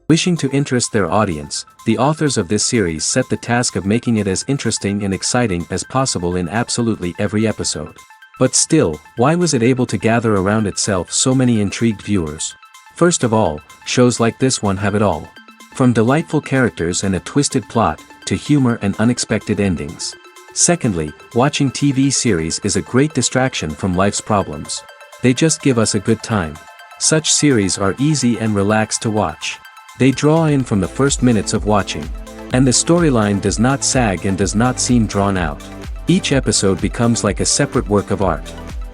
Wishing to interest their audience, the authors of this series set the task of making it as interesting and exciting as possible in absolutely every episode. But still, why was it able to gather around itself so many intrigued viewers? First of all, shows like this one have it all. From delightful characters and a twisted plot, to humor and unexpected endings. Secondly, watching TV series is a great distraction from life's problems. They just give us a good time. Such series are easy and relaxed to watch. They draw in from the first minutes of watching. And the storyline does not sag and does not seem drawn out. Each episode becomes like a separate work of art.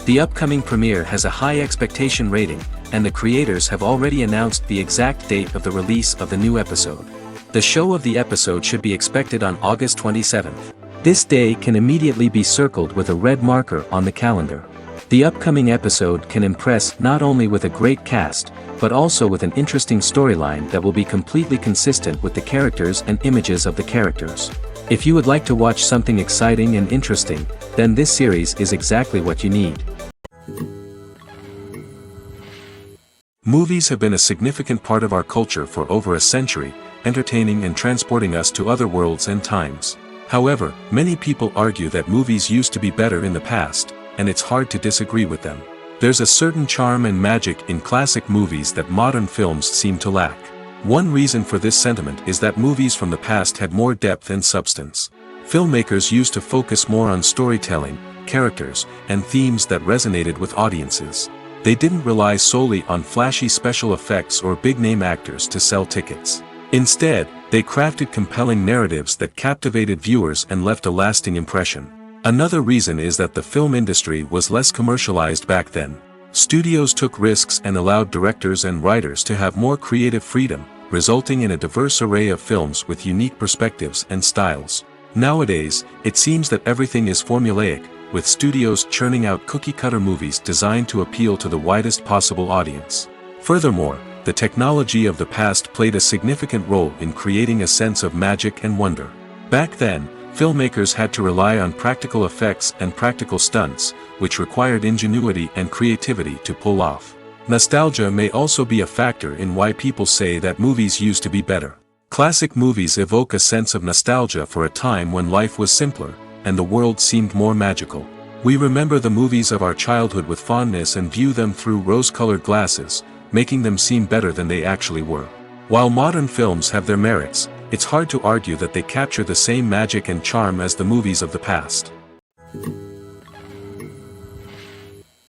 The upcoming premiere has a high expectation rating, and the creators have already announced the exact date of the release of the new episode. The show of the episode should be expected on August 27th. This day can immediately be circled with a red marker on the calendar. The upcoming episode can impress not only with a great cast, but also with an interesting storyline that will be completely consistent with the characters and images of the characters. If you would like to watch something exciting and interesting, then this series is exactly what you need. Movies have been a significant part of our culture for over a century, entertaining and transporting us to other worlds and times. However, many people argue that movies used to be better in the past, and it's hard to disagree with them. There's a certain charm and magic in classic movies that modern films seem to lack. One reason for this sentiment is that movies from the past had more depth and substance. Filmmakers used to focus more on storytelling, characters, and themes that resonated with audiences. They didn't rely solely on flashy special effects or big-name actors to sell tickets. Instead, they crafted compelling narratives that captivated viewers and left a lasting impression. Another reason is that the film industry was less commercialized back then. Studios took risks and allowed directors and writers to have more creative freedom, resulting in a diverse array of films with unique perspectives and styles. Nowadays, it seems that everything is formulaic, with studios churning out cookie-cutter movies designed to appeal to the widest possible audience. Furthermore, the technology of the past played a significant role in creating a sense of magic and wonder. Back then, filmmakers had to rely on practical effects and practical stunts, which required ingenuity and creativity to pull off. Nostalgia may also be a factor in why people say that movies used to be better. Classic movies evoke a sense of nostalgia for a time when life was simpler, and the world seemed more magical. We remember the movies of our childhood with fondness and view them through rose-colored glasses, making them seem better than they actually were. While modern films have their merits, it's hard to argue that they capture the same magic and charm as the movies of the past.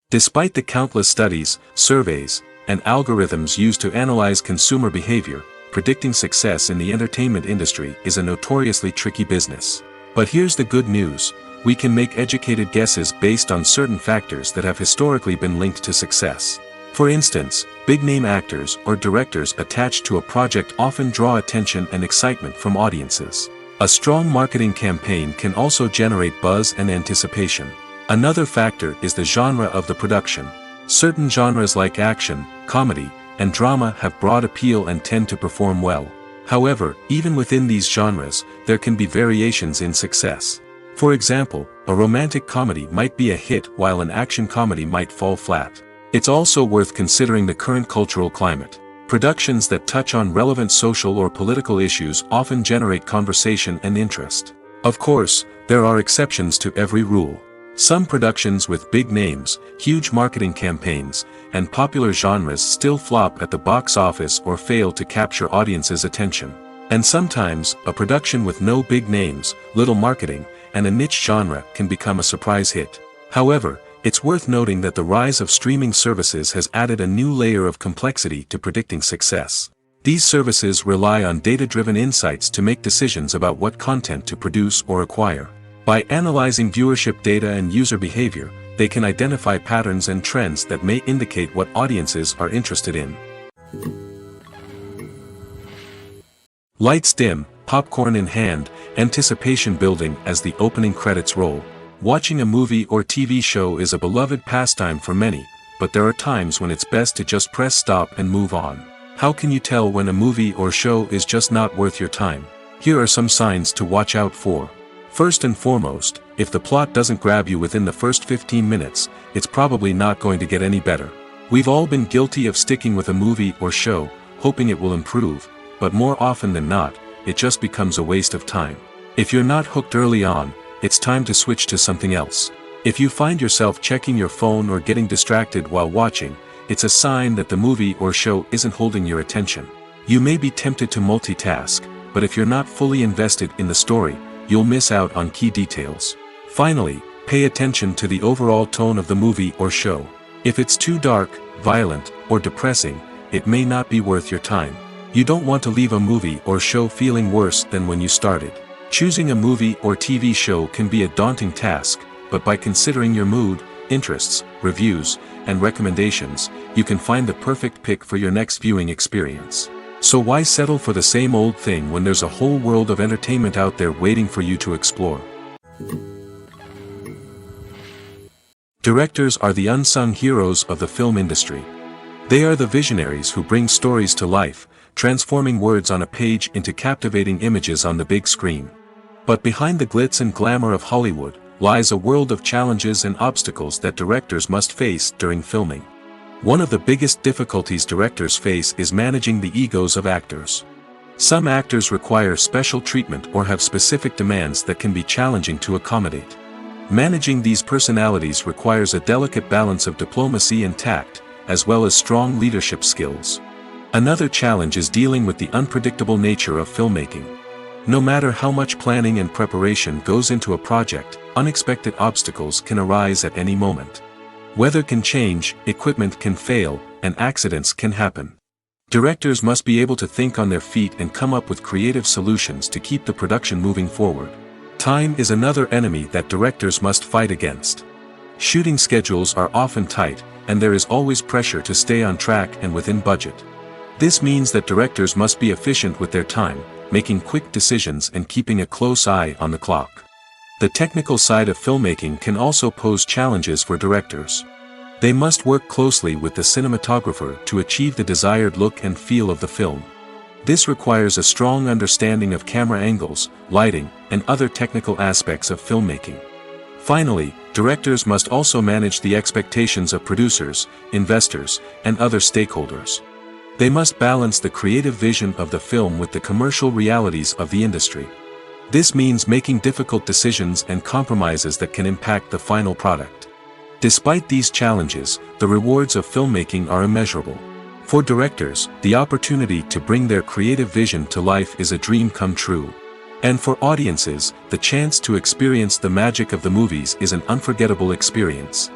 Despite the countless studies, surveys, and algorithms used to analyze consumer behavior, predicting success in the entertainment industry is a notoriously tricky business. But here's the good news: we can make educated guesses based on certain factors that have historically been linked to success. For instance, big-name actors or directors attached to a project often draw attention and excitement from audiences. A strong marketing campaign can also generate buzz and anticipation. Another factor is the genre of the production. Certain genres like action, comedy, and drama have broad appeal and tend to perform well. However, even within these genres, there can be variations in success. For example, a romantic comedy might be a hit while an action comedy might fall flat. It's also worth considering the current cultural climate. Productions that touch on relevant social or political issues often generate conversation and interest. Of course, there are exceptions to every rule. Some productions with big names, huge marketing campaigns, and popular genres still flop at the box office or fail to capture audiences' attention. And sometimes, a production with no big names, little marketing, and a niche genre can become a surprise hit. However, it's worth noting that the rise of streaming services has added a new layer of complexity to predicting success. These services rely on data-driven insights to make decisions about what content to produce or acquire. By analyzing viewership data and user behavior, they can identify patterns and trends that may indicate what audiences are interested in. Lights dim, popcorn in hand, anticipation building as the opening credits roll. Watching a movie or TV show is a beloved pastime for many, but there are times when it's best to just press stop and move on. How can you tell when a movie or show is just not worth your time? Here are some signs to watch out for. First and foremost, if the plot doesn't grab you within the first 15 minutes, it's probably not going to get any better. We've all been guilty of sticking with a movie or show, hoping it will improve, but more often than not, it just becomes a waste of time. If you're not hooked early on, it's time to switch to something else. If you find yourself checking your phone or getting distracted while watching, it's a sign that the movie or show isn't holding your attention. You may be tempted to multitask, but if you're not fully invested in the story, you'll miss out on key details. Finally, pay attention to the overall tone of the movie or show. If it's too dark, violent, or depressing, it may not be worth your time. You don't want to leave a movie or show feeling worse than when you started. Choosing a movie or TV show can be a daunting task, but by considering your mood, interests, reviews, and recommendations, you can find the perfect pick for your next viewing experience. So why settle for the same old thing when there's a whole world of entertainment out there waiting for you to explore? Directors are the unsung heroes of the film industry. They are the visionaries who bring stories to life, transforming words on a page into captivating images on the big screen. But behind the glitz and glamour of Hollywood lies a world of challenges and obstacles that directors must face during filming. One of the biggest difficulties directors face is managing the egos of actors. Some actors require special treatment or have specific demands that can be challenging to accommodate. Managing these personalities requires a delicate balance of diplomacy and tact, as well as strong leadership skills. Another challenge is dealing with the unpredictable nature of filmmaking. No matter how much planning and preparation goes into a project, unexpected obstacles can arise at any moment. Weather can change, equipment can fail, and accidents can happen. Directors must be able to think on their feet and come up with creative solutions to keep the production moving forward. Time is another enemy that directors must fight against. Shooting schedules are often tight, and there is always pressure to stay on track and within budget. This means that directors must be efficient with their time, making quick decisions and keeping a close eye on the clock. The technical side of filmmaking can also pose challenges for directors. They must work closely with the cinematographer to achieve the desired look and feel of the film. This requires a strong understanding of camera angles, lighting, and other technical aspects of filmmaking. Finally, directors must also manage the expectations of producers, investors, and other stakeholders. They must balance the creative vision of the film with the commercial realities of the industry. This means making difficult decisions and compromises that can impact the final product. Despite these challenges, the rewards of filmmaking are immeasurable. For directors, the opportunity to bring their creative vision to life is a dream come true. And for audiences, the chance to experience the magic of the movies is an unforgettable experience.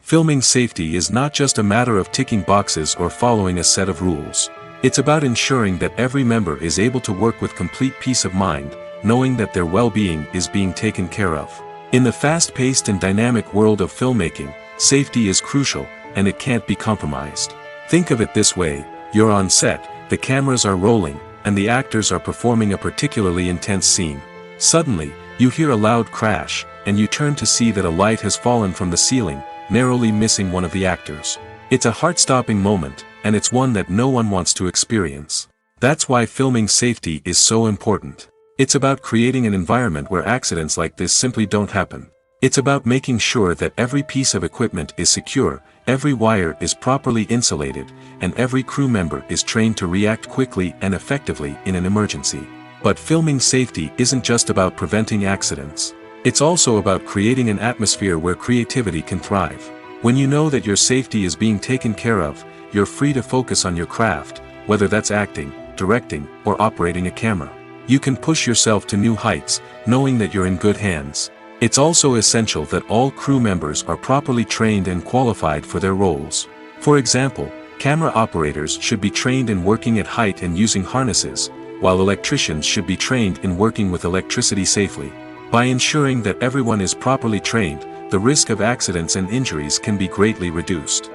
Filming safety is not just a matter of ticking boxes or following a set of rules. It's about ensuring that every member is able to work with complete peace of mind, knowing that their well-being is being taken care of. In the fast-paced and dynamic world of filmmaking, safety is crucial, and it can't be compromised. Think of it this way: you're on set, the cameras are rolling, and the actors are performing a particularly intense scene. Suddenly, you hear a loud crash, and you turn to see that a light has fallen from the ceiling, narrowly missing one of the actors. It's a heart-stopping moment, and it's one that no one wants to experience. That's why filming safety is so important. It's about creating an environment where accidents like this simply don't happen. It's about making sure that every piece of equipment is secure, every wire is properly insulated, and every crew member is trained to react quickly and effectively in an emergency. But filming safety isn't just about preventing accidents. It's also about creating an atmosphere where creativity can thrive. When you know that your safety is being taken care of, you're free to focus on your craft, whether that's acting, directing, or operating a camera. You can push yourself to new heights, knowing that you're in good hands. It's also essential that all crew members are properly trained and qualified for their roles. For example, camera operators should be trained in working at height and using harnesses, while electricians should be trained in working with electricity safely. By ensuring that everyone is properly trained, the risk of accidents and injuries can be greatly reduced.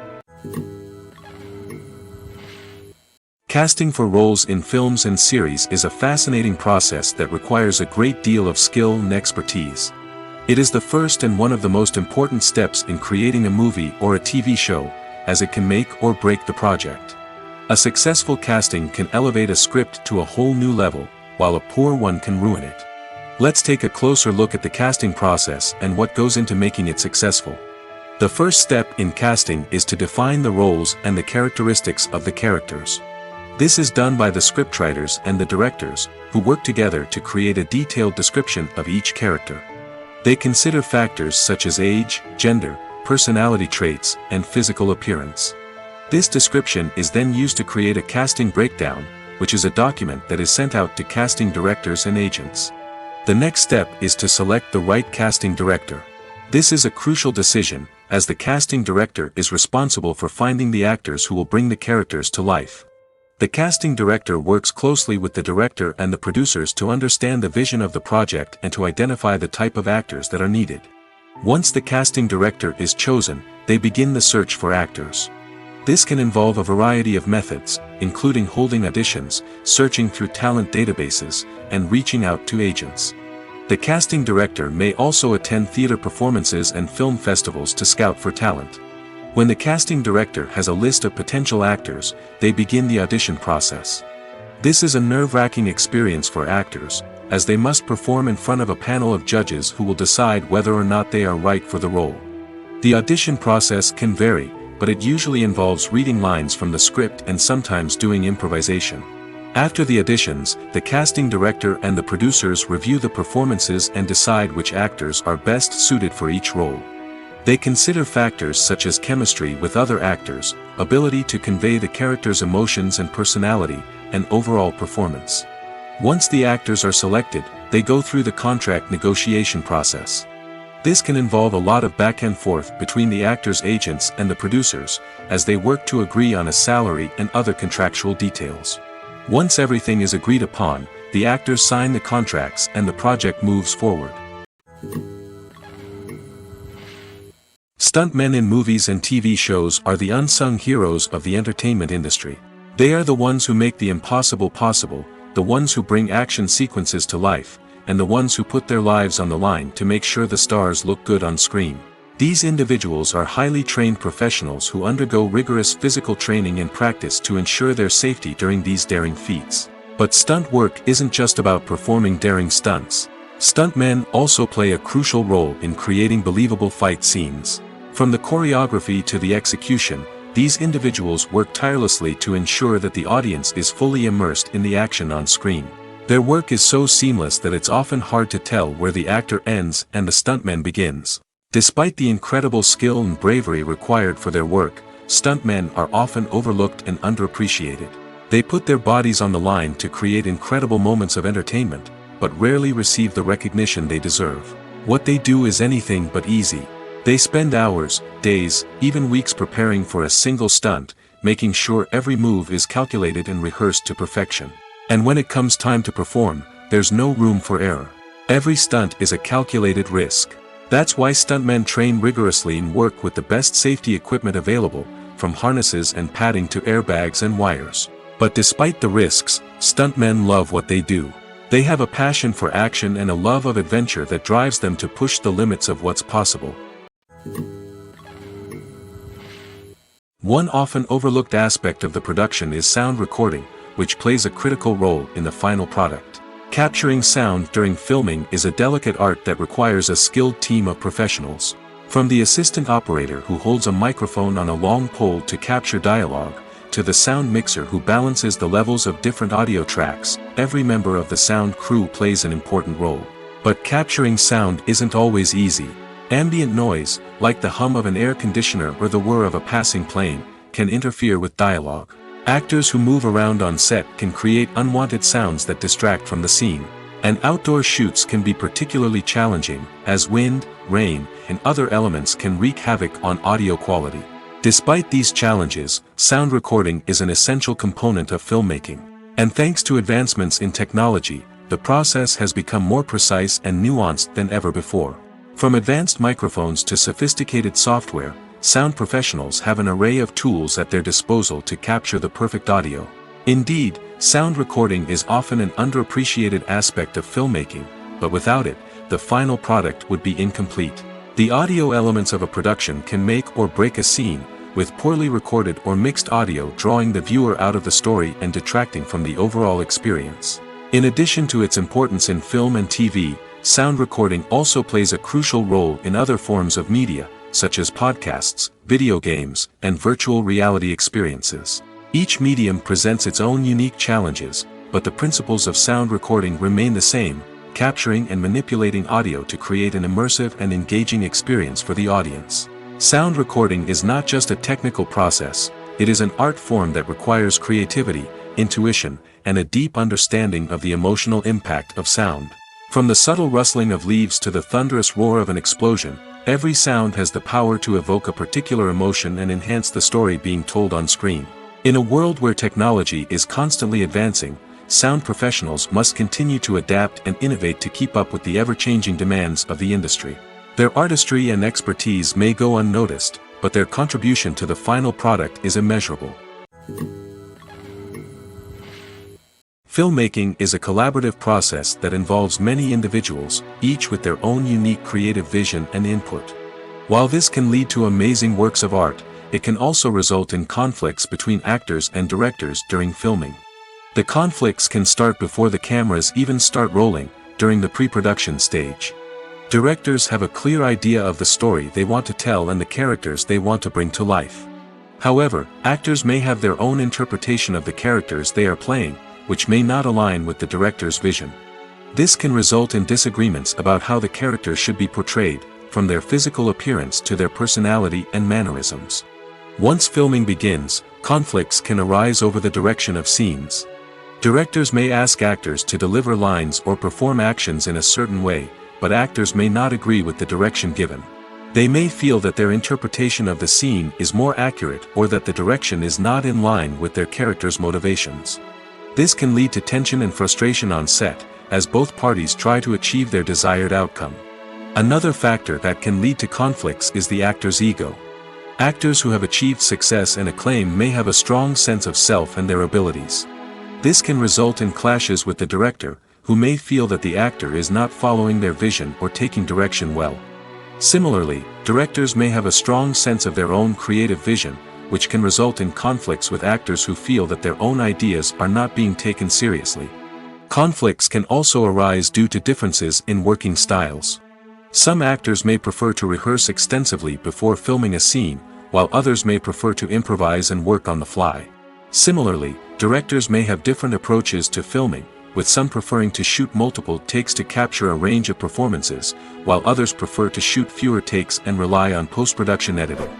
Casting for roles in films and series is a fascinating process that requires a great deal of skill and expertise. It is the first and one of the most important steps in creating a movie or a TV show, as it can make or break the project. A successful casting can elevate a script to a whole new level, while a poor one can ruin it. Let's take a closer look at the casting process and what goes into making it successful. The first step in casting is to define the roles and the characteristics of the characters. This is done by the scriptwriters and the directors, who work together to create a detailed description of each character. They consider factors such as age, gender, personality traits, and physical appearance. This description is then used to create a casting breakdown, which is a document that is sent out to casting directors and agents. The next step is to select the right casting director. This is a crucial decision, as the casting director is responsible for finding the actors who will bring the characters to life. The casting director works closely with the director and the producers to understand the vision of the project and to identify the type of actors that are needed. Once the casting director is chosen, they begin the search for actors. This can involve a variety of methods, including holding auditions, searching through talent databases, and reaching out to agents. The casting director may also attend theater performances and film festivals to scout for talent. When the casting director has a list of potential actors, they begin the audition process. This is a nerve-wracking experience for actors, as they must perform in front of a panel of judges who will decide whether or not they are right for the role. The audition process can vary, but it usually involves reading lines from the script and sometimes doing improvisation. After the auditions, the casting director and the producers review the performances and decide which actors are best suited for each role. They consider factors such as chemistry with other actors, ability to convey the character's emotions and personality, and overall performance. Once the actors are selected, they go through the contract negotiation process. This can involve a lot of back and forth between the actors' agents and the producers, as they work to agree on a salary and other contractual details. Once everything is agreed upon, the actors sign the contracts and the project moves forward. Stuntmen in movies and TV shows are the unsung heroes of the entertainment industry. They are the ones who make the impossible possible, the ones who bring action sequences to life, and the ones who put their lives on the line to make sure the stars look good on screen. These individuals are highly trained professionals who undergo rigorous physical training and practice to ensure their safety during these daring feats. But stunt work isn't just about performing daring stunts. Stuntmen also play a crucial role in creating believable fight scenes. From the choreography to the execution, these individuals work tirelessly to ensure that the audience is fully immersed in the action on screen. Their work is so seamless that it's often hard to tell where the actor ends and the stuntman begins. Despite the incredible skill and bravery required for their work, stuntmen are often overlooked and underappreciated. They put their bodies on the line to create incredible moments of entertainment, but rarely receive the recognition they deserve. What they do is anything but easy. They spend hours, days, even weeks preparing for a single stunt, making sure every move is calculated and rehearsed to perfection. And when it comes time to perform, there's no room for error. Every stunt is a calculated risk. That's why stuntmen train rigorously and work with the best safety equipment available, from harnesses and padding to airbags and wires. But despite the risks, stuntmen love what they do. They have a passion for action and a love of adventure that drives them to push the limits of what's possible. One often overlooked aspect of the production is sound recording, which plays a critical role in the final product. Capturing sound during filming is a delicate art that requires a skilled team of professionals. From the assistant operator who holds a microphone on a long pole to capture dialogue, to the sound mixer who balances the levels of different audio tracks, every member of the sound crew plays an important role. But capturing sound isn't always easy. Ambient noise, like the hum of an air conditioner or the whir of a passing plane, can interfere with dialogue. Actors who move around on set can create unwanted sounds that distract from the scene. And outdoor shoots can be particularly challenging, as wind, rain, and other elements can wreak havoc on audio quality. Despite these challenges, sound recording is an essential component of filmmaking. And thanks to advancements in technology, the process has become more precise and nuanced than ever before. From advanced microphones to sophisticated software, sound professionals have an array of tools at their disposal to capture the perfect audio. Indeed, sound recording is often an underappreciated aspect of filmmaking, but without it, the final product would be incomplete. The audio elements of a production can make or break a scene, with poorly recorded or mixed audio drawing the viewer out of the story and detracting from the overall experience. In addition to its importance in film and TV, sound recording also plays a crucial role in other forms of media, such as podcasts, video games, and virtual reality experiences. Each medium presents its own unique challenges, but the principles of sound recording remain the same, capturing and manipulating audio to create an immersive and engaging experience for the audience. Sound recording is not just a technical process, it is an art form that requires creativity, intuition, and a deep understanding of the emotional impact of sound. From the subtle rustling of leaves to the thunderous roar of an explosion, every sound has the power to evoke a particular emotion and enhance the story being told on screen. In a world where technology is constantly advancing, sound professionals must continue to adapt and innovate to keep up with the ever-changing demands of the industry. Their artistry and expertise may go unnoticed, but their contribution to the final product is immeasurable. Filmmaking is a collaborative process that involves many individuals, each with their own unique creative vision and input. While this can lead to amazing works of art, it can also result in conflicts between actors and directors during filming. The conflicts can start before the cameras even start rolling, during the pre-production stage. Directors have a clear idea of the story they want to tell and the characters they want to bring to life. However, actors may have their own interpretation of the characters they are playing, which may not align with the director's vision. This can result in disagreements about how the characters should be portrayed, from their physical appearance to their personality and mannerisms. Once filming begins, conflicts can arise over the direction of scenes. Directors may ask actors to deliver lines or perform actions in a certain way, but actors may not agree with the direction given. They may feel that their interpretation of the scene is more accurate or that the direction is not in line with their character's motivations. This can lead to tension and frustration on set, as both parties try to achieve their desired outcome. Another factor that can lead to conflicts is the actor's ego. Actors who have achieved success and acclaim may have a strong sense of self and their abilities. This can result in clashes with the director, who may feel that the actor is not following their vision or taking direction well. Similarly, directors may have a strong sense of their own creative vision, which can result in conflicts with actors who feel that their own ideas are not being taken seriously. Conflicts can also arise due to differences in working styles. Some actors may prefer to rehearse extensively before filming a scene, while others may prefer to improvise and work on the fly. Similarly, directors may have different approaches to filming, with some preferring to shoot multiple takes to capture a range of performances, while others prefer to shoot fewer takes and rely on post-production editing.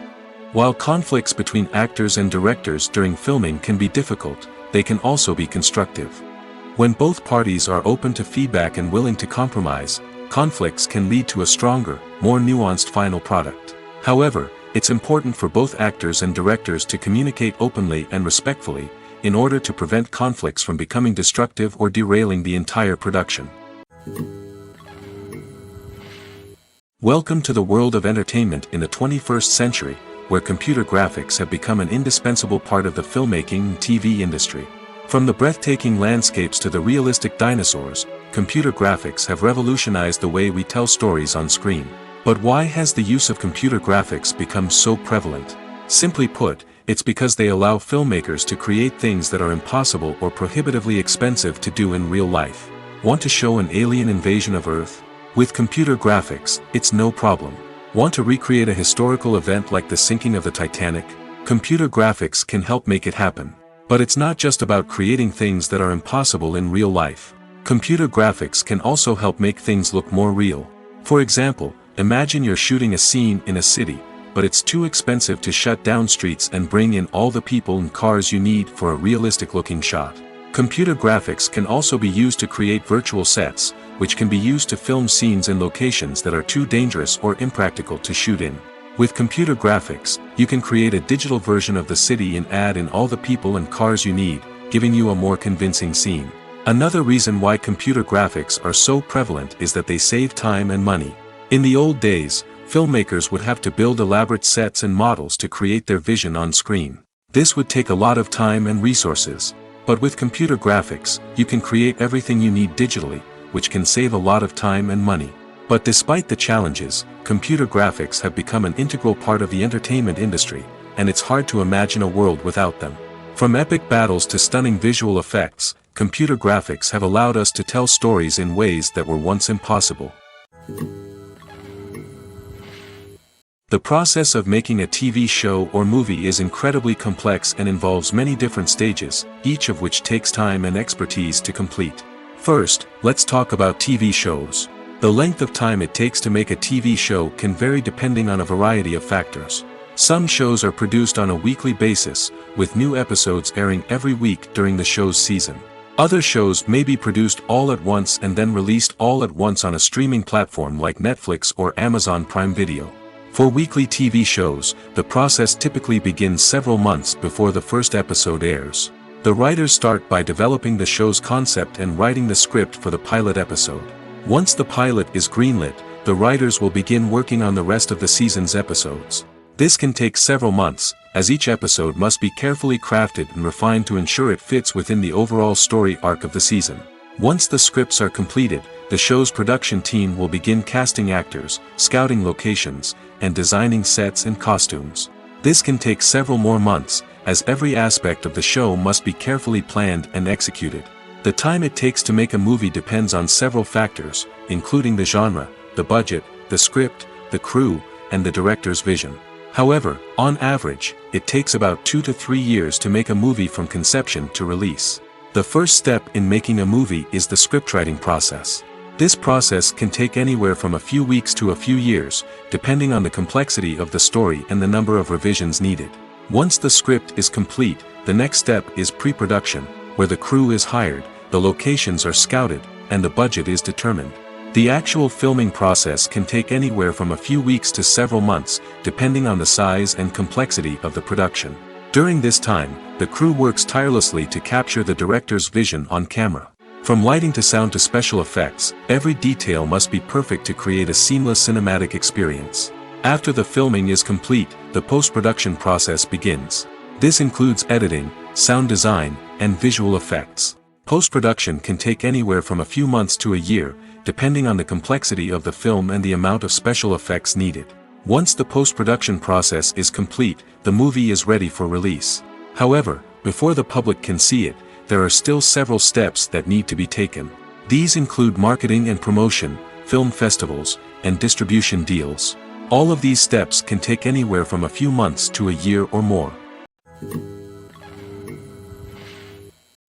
While conflicts between actors and directors during filming can be difficult, they can also be constructive. When both parties are open to feedback and willing to compromise, conflicts can lead to a stronger, more nuanced final product. However, it's important for both actors and directors to communicate openly and respectfully, in order to prevent conflicts from becoming destructive or derailing the entire production. Welcome to the world of entertainment in the 21st century, where computer graphics have become an indispensable part of the filmmaking and TV industry. From the breathtaking landscapes to the realistic dinosaurs, computer graphics have revolutionized the way we tell stories on screen. But why has the use of computer graphics become so prevalent? Simply put, it's because they allow filmmakers to create things that are impossible or prohibitively expensive to do in real life. Want to show an alien invasion of Earth? With computer graphics, it's no problem. Want to recreate a historical event like the sinking of the Titanic? Computer graphics can help make it happen. But it's not just about creating things that are impossible in real life. Computer graphics can also help make things look more real. For example, imagine you're shooting a scene in a city, but it's too expensive to shut down streets and bring in all the people and cars you need for a realistic-looking shot. Computer graphics can also be used to create virtual sets, which can be used to film scenes in locations that are too dangerous or impractical to shoot in. With computer graphics, you can create a digital version of the city and add in all the people and cars you need, giving you a more convincing scene. Another reason why computer graphics are so prevalent is that they save time and money. In the old days, filmmakers would have to build elaborate sets and models to create their vision on screen. This would take a lot of time and resources. But with computer graphics, you can create everything you need digitally, which can save a lot of time and money. But despite the challenges, computer graphics have become an integral part of the entertainment industry, and it's hard to imagine a world without them. From epic battles to stunning visual effects, computer graphics have allowed us to tell stories in ways that were once impossible. The process of making a TV show or movie is incredibly complex and involves many different stages, each of which takes time and expertise to complete. First, let's talk about TV shows. The length of time it takes to make a TV show can vary depending on a variety of factors. Some shows are produced on a weekly basis, with new episodes airing every week during the show's season. Other shows may be produced all at once and then released all at once on a streaming platform like Netflix or Amazon Prime Video. For weekly TV shows, the process typically begins several months before the first episode airs. The writers start by developing the show's concept and writing the script for the pilot episode. Once the pilot is greenlit, the writers will begin working on the rest of the season's episodes. This can take several months, as each episode must be carefully crafted and refined to ensure it fits within the overall story arc of the season. Once the scripts are completed, the show's production team will begin casting actors, scouting locations, and designing sets and costumes. This can take several more months, as every aspect of the show must be carefully planned and executed. The time it takes to make a movie depends on several factors, including the genre, the budget, the script, the crew, and the director's vision. However, on average, it takes about 2 to 3 years to make a movie from conception to release. The first step in making a movie is the scriptwriting process. This process can take anywhere from a few weeks to a few years, depending on the complexity of the story and the number of revisions needed. Once the script is complete, the next step is pre-production, where the crew is hired, the locations are scouted, and the budget is determined. The actual filming process can take anywhere from a few weeks to several months, depending on the size and complexity of the production. During this time, the crew works tirelessly to capture the director's vision on camera. From lighting to sound to special effects, every detail must be perfect to create a seamless cinematic experience. After the filming is complete, the post-production process begins. This includes editing, sound design, and visual effects. Post-production can take anywhere from a few months to a year, depending on the complexity of the film and the amount of special effects needed. Once the post-production process is complete, the movie is ready for release. However, before the public can see it, there are still several steps that need to be taken. These include marketing and promotion, film festivals, and distribution deals. All of these steps can take anywhere from a few months to a year or more.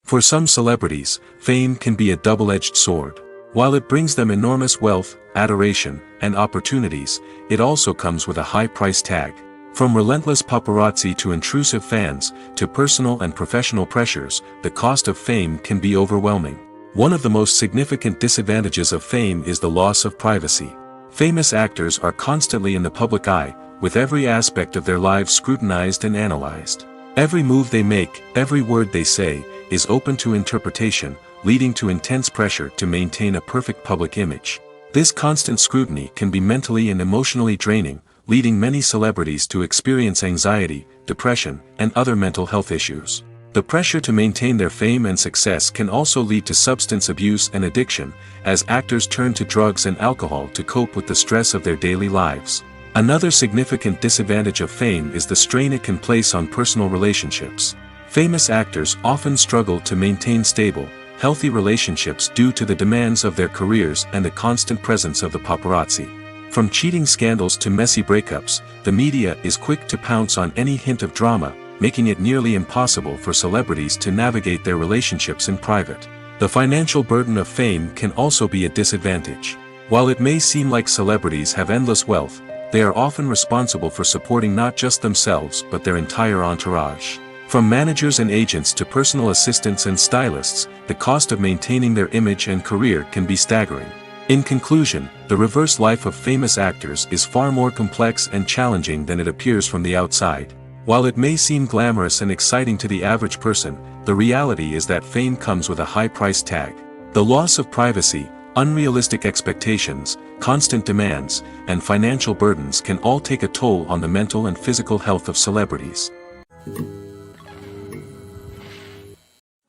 For some celebrities, fame can be a double-edged sword. While it brings them enormous wealth, adoration, and opportunities, it also comes with a high price tag. From relentless paparazzi to intrusive fans, to personal and professional pressures, the cost of fame can be overwhelming. One of the most significant disadvantages of fame is the loss of privacy. Famous actors are constantly in the public eye, with every aspect of their lives scrutinized and analyzed. Every move they make, every word they say, is open to interpretation, leading to intense pressure to maintain a perfect public image. This constant scrutiny can be mentally and emotionally draining, leading many celebrities to experience anxiety, depression, and other mental health issues. The pressure to maintain their fame and success can also lead to substance abuse and addiction, as actors turn to drugs and alcohol to cope with the stress of their daily lives. Another significant disadvantage of fame is the strain it can place on personal relationships. Famous actors often struggle to maintain stable, healthy relationships due to the demands of their careers and the constant presence of the paparazzi. From cheating scandals to messy breakups, the media is quick to pounce on any hint of drama, making it nearly impossible for celebrities to navigate their relationships in private. The financial burden of fame can also be a disadvantage. While it may seem like celebrities have endless wealth, they are often responsible for supporting not just themselves but their entire entourage. From managers and agents to personal assistants and stylists, the cost of maintaining their image and career can be staggering. In conclusion, the reverse life of famous actors is far more complex and challenging than it appears from the outside. While it may seem glamorous and exciting to the average person, the reality is that fame comes with a high price tag. The loss of privacy, unrealistic expectations, constant demands, and financial burdens can all take a toll on the mental and physical health of celebrities.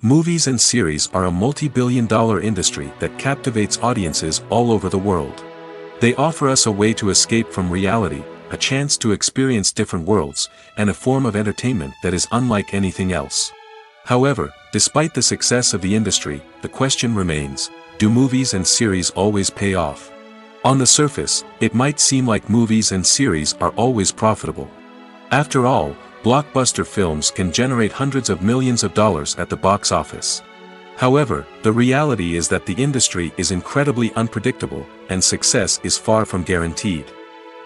Movies and series are a multi-billion-dollar industry that captivates audiences all over the world. They offer us a way to escape from reality, a chance to experience different worlds, and a form of entertainment that is unlike anything else. However, despite the success of the industry, the question remains, do movies and series always pay off? On the surface, it might seem like movies and series are always profitable. After all, blockbuster films can generate hundreds of millions of dollars at the box office. However, the reality is that the industry is incredibly unpredictable, and success is far from guaranteed.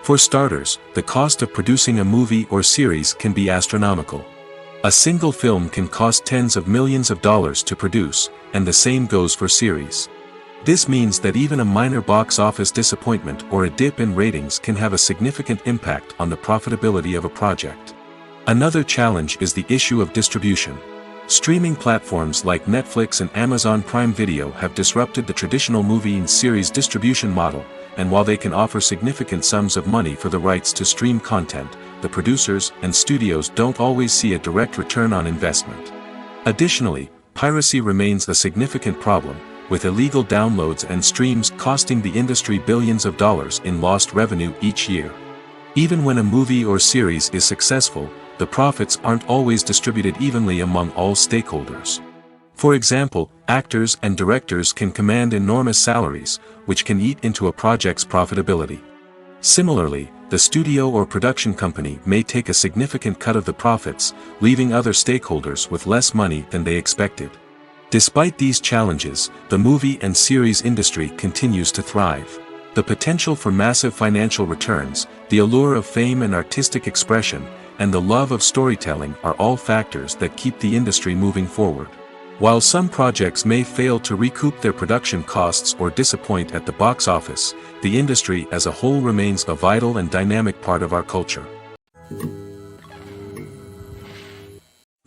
For starters, the cost of producing a movie or series can be astronomical. A single film can cost tens of millions of dollars to produce, and the same goes for series. This means that even a minor box office disappointment or a dip in ratings can have a significant impact on the profitability of a project. Another challenge is the issue of distribution. Streaming platforms like Netflix and Amazon Prime Video have disrupted the traditional movie and series distribution model, and while they can offer significant sums of money for the rights to stream content, the producers and studios don't always see a direct return on investment. Additionally, piracy remains a significant problem, with illegal downloads and streams costing the industry billions of dollars in lost revenue each year. Even when a movie or series is successful, the profits aren't always distributed evenly among all stakeholders. For example, actors and directors can command enormous salaries, which can eat into a project's profitability. Similarly, the studio or production company may take a significant cut of the profits, leaving other stakeholders with less money than they expected. Despite these challenges, the movie and series industry continues to thrive. The potential for massive financial returns, the allure of fame and artistic expression, and the love of storytelling are all factors that keep the industry moving forward. While some projects may fail to recoup their production costs or disappoint at the box office, the industry as a whole remains a vital and dynamic part of our culture.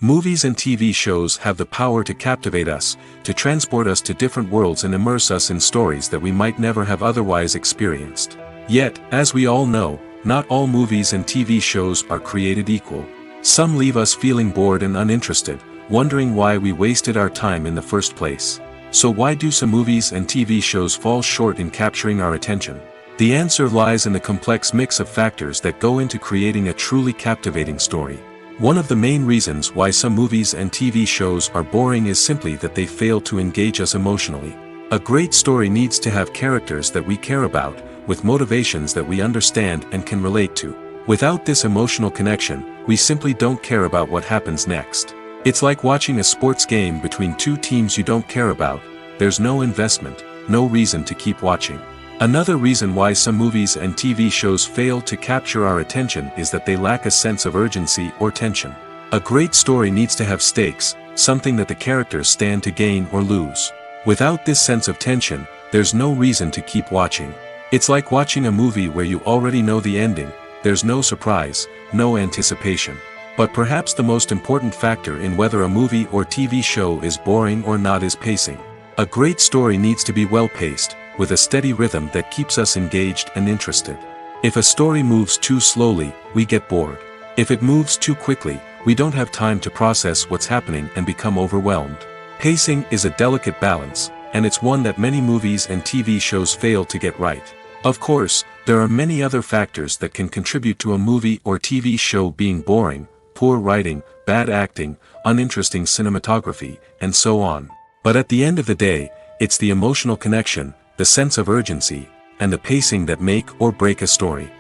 Movies and TV shows have the power to captivate us, to transport us to different worlds and immerse us in stories that we might never have otherwise experienced. Yet, as we all know, not all movies and TV shows are created equal. Some leave us feeling bored and uninterested, wondering why we wasted our time in the first place. So why do some movies and TV shows fall short in capturing our attention? The answer lies in the complex mix of factors that go into creating a truly captivating story. One of the main reasons why some movies and TV shows are boring is simply that they fail to engage us emotionally. A great story needs to have characters that we care about, with motivations that we understand and can relate to. Without this emotional connection, we simply don't care about what happens next. It's like watching a sports game between two teams you don't care about. There's no investment, no reason to keep watching. Another reason why some movies and TV shows fail to capture our attention is that they lack a sense of urgency or tension. A great story needs to have stakes, something that the characters stand to gain or lose. Without this sense of tension, there's no reason to keep watching. It's like watching a movie where you already know the ending. There's no surprise, no anticipation. But perhaps the most important factor in whether a movie or TV show is boring or not is pacing. A great story needs to be well-paced, with a steady rhythm that keeps us engaged and interested. If a story moves too slowly, we get bored. If it moves too quickly, we don't have time to process what's happening and become overwhelmed. Pacing is a delicate balance, and it's one that many movies and TV shows fail to get right. Of course, there are many other factors that can contribute to a movie or TV show being boring: poor writing, bad acting, uninteresting cinematography, and so on. But at the end of the day, it's the emotional connection, the sense of urgency, and the pacing that make or break a story.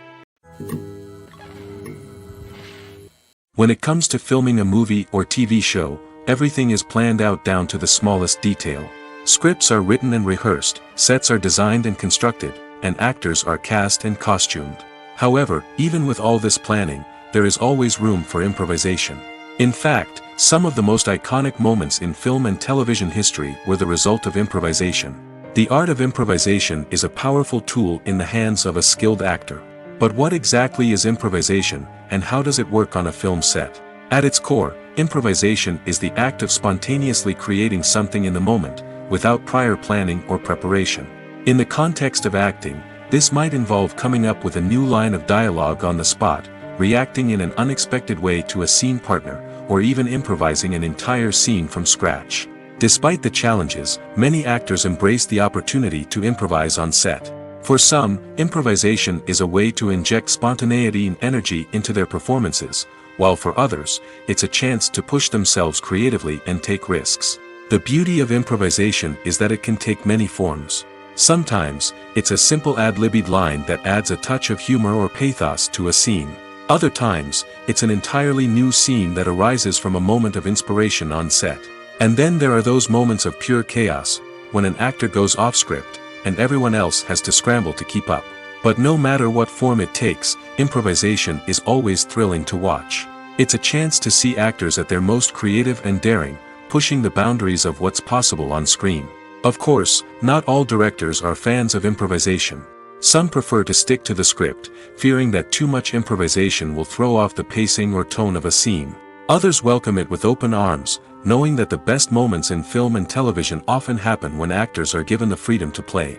When it comes to filming a movie or TV show, everything is planned out down to the smallest detail. Scripts are written and rehearsed, sets are designed and constructed, and actors are cast and costumed. However, even with all this planning, there is always room for improvisation. In fact, some of the most iconic moments in film and television history were the result of improvisation. The art of improvisation is a powerful tool in the hands of a skilled actor. But what exactly is improvisation, and how does it work on a film set? At its core, improvisation is the act of spontaneously creating something in the moment, without prior planning or preparation. In the context of acting, this might involve coming up with a new line of dialogue on the spot, reacting in an unexpected way to a scene partner, or even improvising an entire scene from scratch. Despite the challenges, many actors embrace the opportunity to improvise on set. For some, improvisation is a way to inject spontaneity and energy into their performances, while for others, it's a chance to push themselves creatively and take risks. The beauty of improvisation is that it can take many forms. Sometimes, it's a simple ad-libbed line that adds a touch of humor or pathos to a scene. Other times, it's an entirely new scene that arises from a moment of inspiration on set. And then there are those moments of pure chaos, when an actor goes off script, and everyone else has to scramble to keep up. But no matter what form it takes, improvisation is always thrilling to watch. It's a chance to see actors at their most creative and daring, pushing the boundaries of what's possible on screen. Of course, not all directors are fans of improvisation. Some prefer to stick to the script, fearing that too much improvisation will throw off the pacing or tone of a scene. Others welcome it with open arms, knowing that the best moments in film and television often happen when actors are given the freedom to play.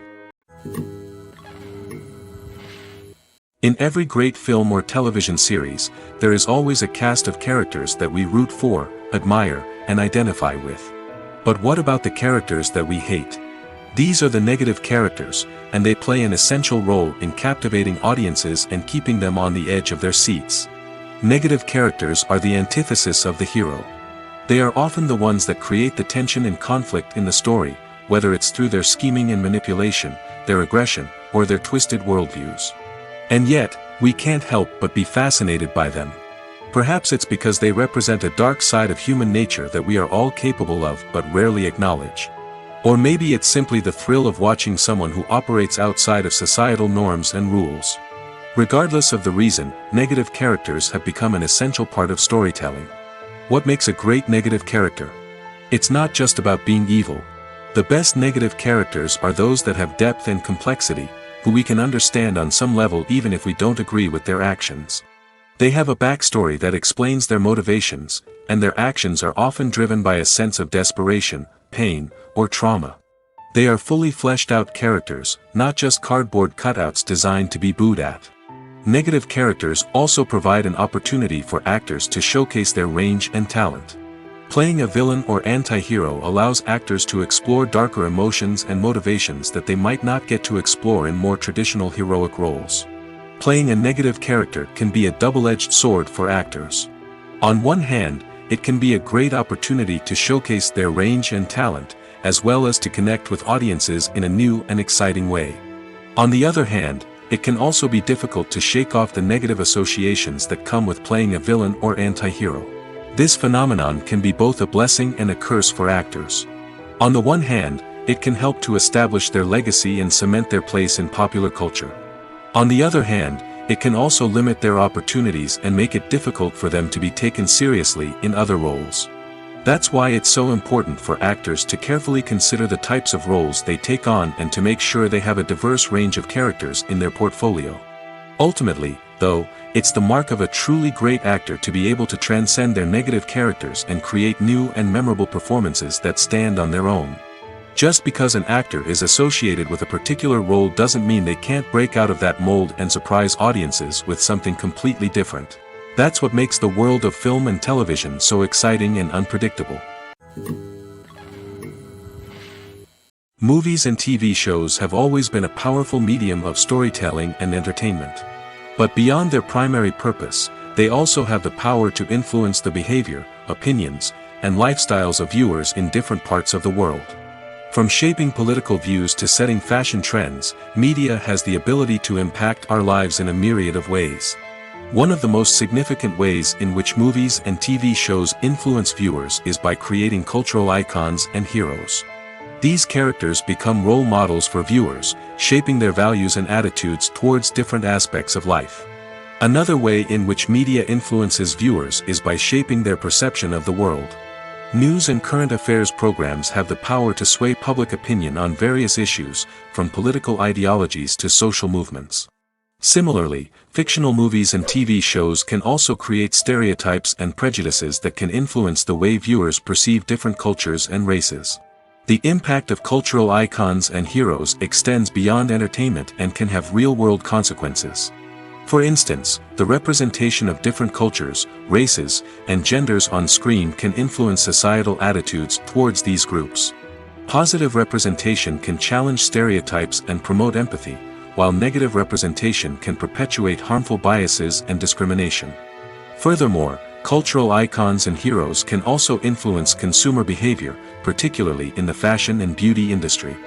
In every great film or television series, there is always a cast of characters that we root for, admire, and identify with. But what about the characters that we hate? These are the negative characters, and they play an essential role in captivating audiences and keeping them on the edge of their seats. Negative characters are the antithesis of the hero. They are often the ones that create the tension and conflict in the story, whether it's through their scheming and manipulation, their aggression, or their twisted worldviews. And yet, we can't help but be fascinated by them. Perhaps it's because they represent a dark side of human nature that we are all capable of but rarely acknowledge. Or maybe it's simply the thrill of watching someone who operates outside of societal norms and rules. Regardless of the reason, negative characters have become an essential part of storytelling. What makes a great negative character? It's not just about being evil. The best negative characters are those that have depth and complexity, who we can understand on some level even if we don't agree with their actions. They have a backstory that explains their motivations, and their actions are often driven by a sense of desperation, pain, or trauma. They are fully fleshed out characters, not just cardboard cutouts designed to be booed at. Negative characters also provide an opportunity for actors to showcase their range and talent. Playing a villain or anti-hero allows actors to explore darker emotions and motivations that they might not get to explore in more traditional heroic roles. Playing a negative character can be a double-edged sword for actors. On one hand, it can be a great opportunity to showcase their range and talent, as well as to connect with audiences in a new and exciting way. On the other hand, it can also be difficult to shake off the negative associations that come with playing a villain or anti-hero. This phenomenon can be both a blessing and a curse for actors. On the one hand, it can help to establish their legacy and cement their place in popular culture. On the other hand, it can also limit their opportunities and make it difficult for them to be taken seriously in other roles. That's why it's so important for actors to carefully consider the types of roles they take on and to make sure they have a diverse range of characters in their portfolio. Ultimately, though, it's the mark of a truly great actor to be able to transcend their negative characters and create new and memorable performances that stand on their own. Just because an actor is associated with a particular role doesn't mean they can't break out of that mold and surprise audiences with something completely different. That's what makes the world of film and television so exciting and unpredictable. Movies and TV shows have always been a powerful medium of storytelling and entertainment. But beyond their primary purpose, they also have the power to influence the behavior, opinions, and lifestyles of viewers in different parts of the world. From shaping political views to setting fashion trends, media has the ability to impact our lives in a myriad of ways. One of the most significant ways in which movies and TV shows influence viewers is by creating cultural icons and heroes. These characters become role models for viewers, shaping their values and attitudes towards different aspects of life. Another way in which media influences viewers is by shaping their perception of the world. News and current affairs programs have the power to sway public opinion on various issues, from political ideologies to social movements. Similarly, fictional movies and TV shows can also create stereotypes and prejudices that can influence the way viewers perceive different cultures and races. The impact of cultural icons and heroes extends beyond entertainment and can have real-world consequences. For instance, the representation of different cultures, races, and genders on screen can influence societal attitudes towards these groups. Positive representation can challenge stereotypes and promote empathy, while negative representation can perpetuate harmful biases and discrimination. Furthermore, cultural icons and heroes can also influence consumer behavior, particularly in the fashion and beauty industry.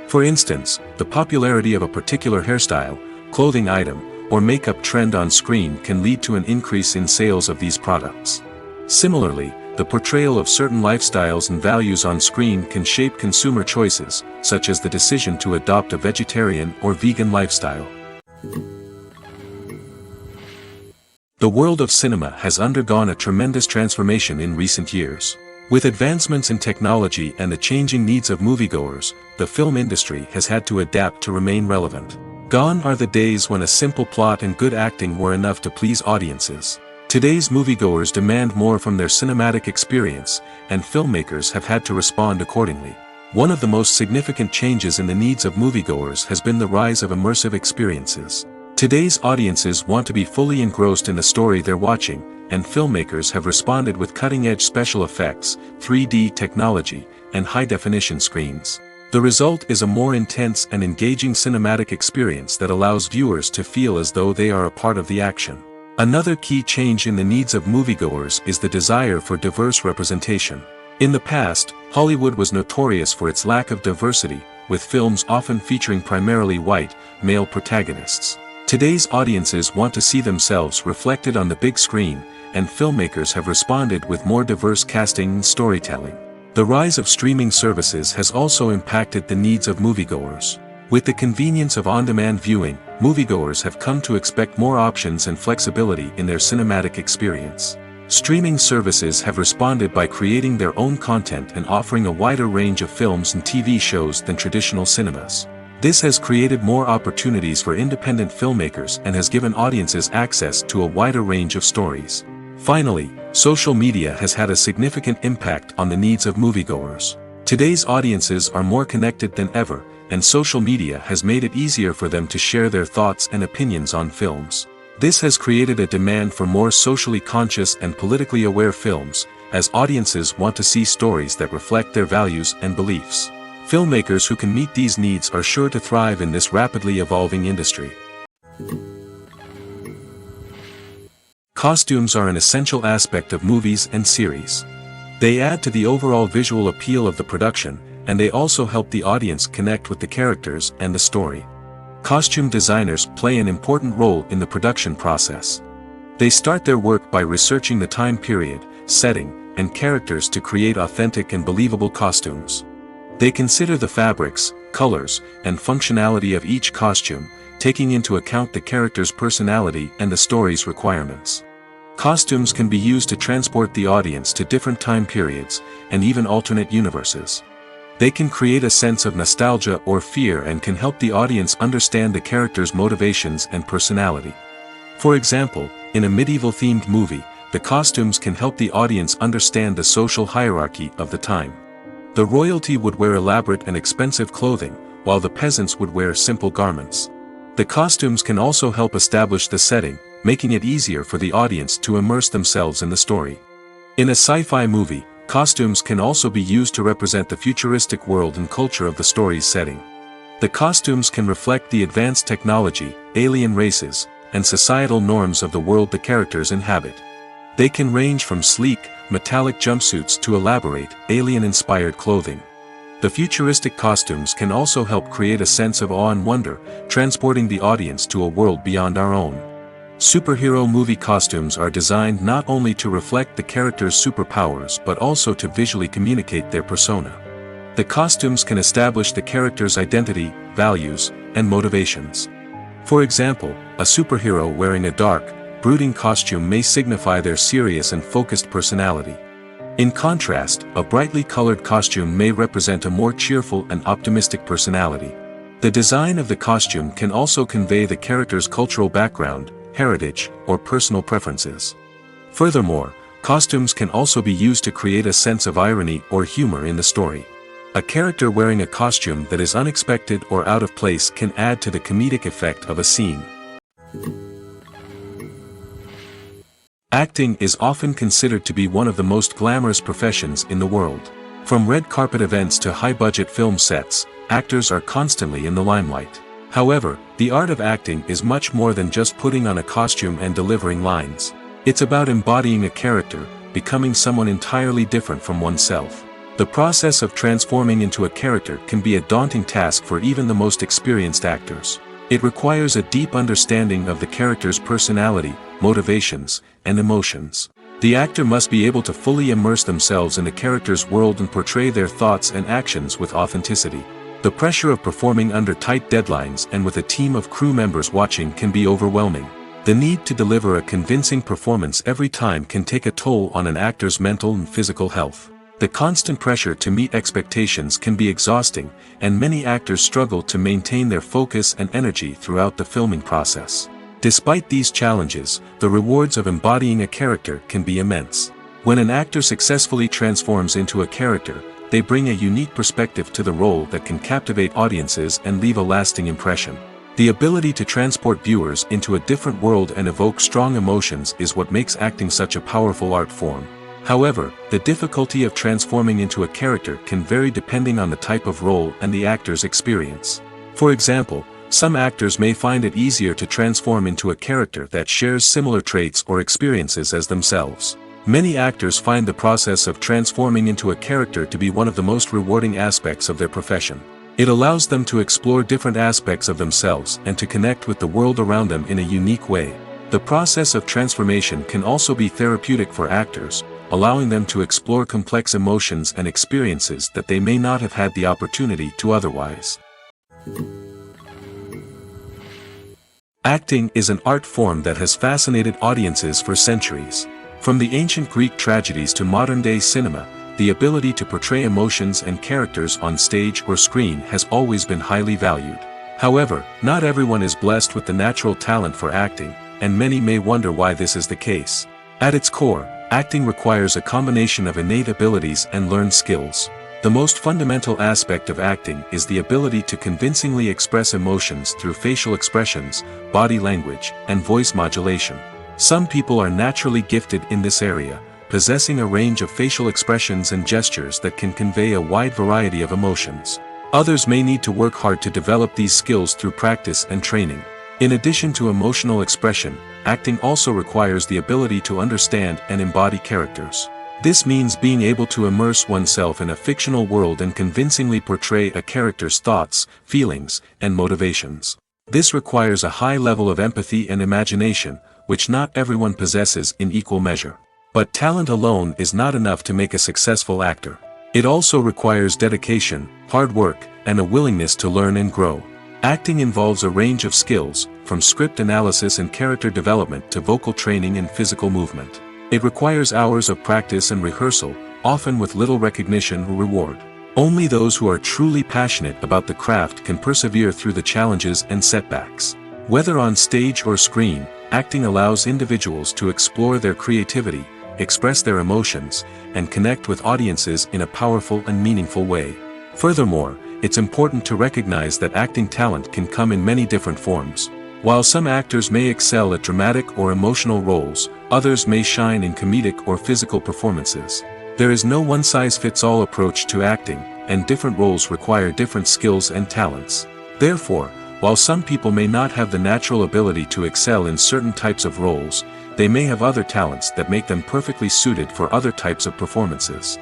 For instance, the popularity of a particular hairstyle, clothing item, or makeup trend on screen can lead to an increase in sales of these products. Similarly, the portrayal of certain lifestyles and values on screen can shape consumer choices, such as the decision to adopt a vegetarian or vegan lifestyle. The world of cinema has undergone a tremendous transformation in recent years. With advancements in technology and the changing needs of moviegoers, the film industry has had to adapt to remain relevant. Gone are the days when a simple plot and good acting were enough to please audiences. Today's moviegoers demand more from their cinematic experience, and filmmakers have had to respond accordingly. One of the most significant changes in the needs of moviegoers has been the rise of immersive experiences. Today's audiences want to be fully engrossed in the story they're watching, and filmmakers have responded with cutting-edge special effects, 3D technology, and high-definition screens. The result is a more intense and engaging cinematic experience that allows viewers to feel as though they are a part of the action. Another key change in the needs of moviegoers is the desire for diverse representation. In the past, Hollywood was notorious for its lack of diversity, with films often featuring primarily white, male protagonists. Today's audiences want to see themselves reflected on the big screen, and filmmakers have responded with more diverse casting and storytelling. The rise of streaming services has also impacted the needs of moviegoers. With the convenience of on-demand viewing, moviegoers have come to expect more options and flexibility in their cinematic experience. Streaming services have responded by creating their own content and offering a wider range of films and TV shows than traditional cinemas. This has created more opportunities for independent filmmakers and has given audiences access to a wider range of stories. Finally, social media has had a significant impact on the needs of moviegoers. Today's audiences are more connected than ever, and social media has made it easier for them to share their thoughts and opinions on films. This has created a demand for more socially conscious and politically aware films, as audiences want to see stories that reflect their values and beliefs. Filmmakers who can meet these needs are sure to thrive in this rapidly evolving industry. Costumes are an essential aspect of movies and series. They add to the overall visual appeal of the production, and they also help the audience connect with the characters and the story. Costume designers play an important role in the production process. They start their work by researching the time period, setting, and characters to create authentic and believable costumes. They consider the fabrics, colors, and functionality of each costume, taking into account the character's personality and the story's requirements. Costumes can be used to transport the audience to different time periods, and even alternate universes. They can create a sense of nostalgia or fear and can help the audience understand the character's motivations and personality. For example, in a medieval-themed movie, the costumes can help the audience understand the social hierarchy of the time. The royalty would wear elaborate and expensive clothing, while the peasants would wear simple garments. The costumes can also help establish the setting, making it easier for the audience to immerse themselves in the story. In a sci-fi movie, costumes can also be used to represent the futuristic world and culture of the story's setting. The costumes can reflect the advanced technology, alien races, and societal norms of the world the characters inhabit. They can range from sleek, metallic jumpsuits to elaborate, alien-inspired clothing. The futuristic costumes can also help create a sense of awe and wonder, transporting the audience to a world beyond our own. Superhero movie costumes are designed not only to reflect the character's superpowers but also to visually communicate their persona. The costumes can establish the character's identity, values, and motivations. For example, a superhero wearing a dark, brooding costume may signify their serious and focused personality. In contrast, a brightly colored costume may represent a more cheerful and optimistic personality. The design of the costume can also convey the character's cultural background, heritage, or personal preferences. Furthermore, costumes can also be used to create a sense of irony or humor in the story. A character wearing a costume that is unexpected or out of place can add to the comedic effect of a scene. Acting is often considered to be one of the most glamorous professions in the world. From red carpet events to high-budget film sets, actors are constantly in the limelight. However, the art of acting is much more than just putting on a costume and delivering lines. It's about embodying a character, becoming someone entirely different from oneself. The process of transforming into a character can be a daunting task for even the most experienced actors. It requires a deep understanding of the character's personality, motivations, and emotions. The actor must be able to fully immerse themselves in the character's world and portray their thoughts and actions with authenticity. The pressure of performing under tight deadlines and with a team of crew members watching can be overwhelming. The need to deliver a convincing performance every time can take a toll on an actor's mental and physical health. The constant pressure to meet expectations can be exhausting, and many actors struggle to maintain their focus and energy throughout the filming process. Despite these challenges, the rewards of embodying a character can be immense. When an actor successfully transforms into a character, they bring a unique perspective to the role that can captivate audiences and leave a lasting impression. The ability to transport viewers into a different world and evoke strong emotions is what makes acting such a powerful art form. However, the difficulty of transforming into a character can vary depending on the type of role and the actor's experience. For example, some actors may find it easier to transform into a character that shares similar traits or experiences as themselves. Many actors find the process of transforming into a character to be one of the most rewarding aspects of their profession. It allows them to explore different aspects of themselves and to connect with the world around them in a unique way. The process of transformation can also be therapeutic for actors, allowing them to explore complex emotions and experiences that they may not have had the opportunity to otherwise. Acting is an art form that has fascinated audiences for centuries. From the ancient Greek tragedies to modern-day cinema, the ability to portray emotions and characters on stage or screen has always been highly valued. However, not everyone is blessed with the natural talent for acting, and many may wonder why this is the case. At its core, acting requires a combination of innate abilities and learned skills. The most fundamental aspect of acting is the ability to convincingly express emotions through facial expressions, body language, and voice modulation. Some people are naturally gifted in this area, possessing a range of facial expressions and gestures that can convey a wide variety of emotions. Others may need to work hard to develop these skills through practice and training. In addition to emotional expression, acting also requires the ability to understand and embody characters. This means being able to immerse oneself in a fictional world and convincingly portray a character's thoughts, feelings, and motivations. This requires a high level of empathy and imagination, which not everyone possesses in equal measure. But talent alone is not enough to make a successful actor. It also requires dedication, hard work, and a willingness to learn and grow. Acting involves a range of skills, from script analysis and character development to vocal training and physical movement. It requires hours of practice and rehearsal, often with little recognition or reward. Only those who are truly passionate about the craft can persevere through the challenges and setbacks. Whether on stage or screen, acting allows individuals to explore their creativity, express their emotions, and connect with audiences in a powerful and meaningful way. Furthermore, it's important to recognize that acting talent can come in many different forms. While some actors may excel at dramatic or emotional roles, others may shine in comedic or physical performances. There is no one-size-fits-all approach to acting, and different roles require different skills and talents. Therefore, while some people may not have the natural ability to excel in certain types of roles, they may have other talents that make them perfectly suited for other types of performances.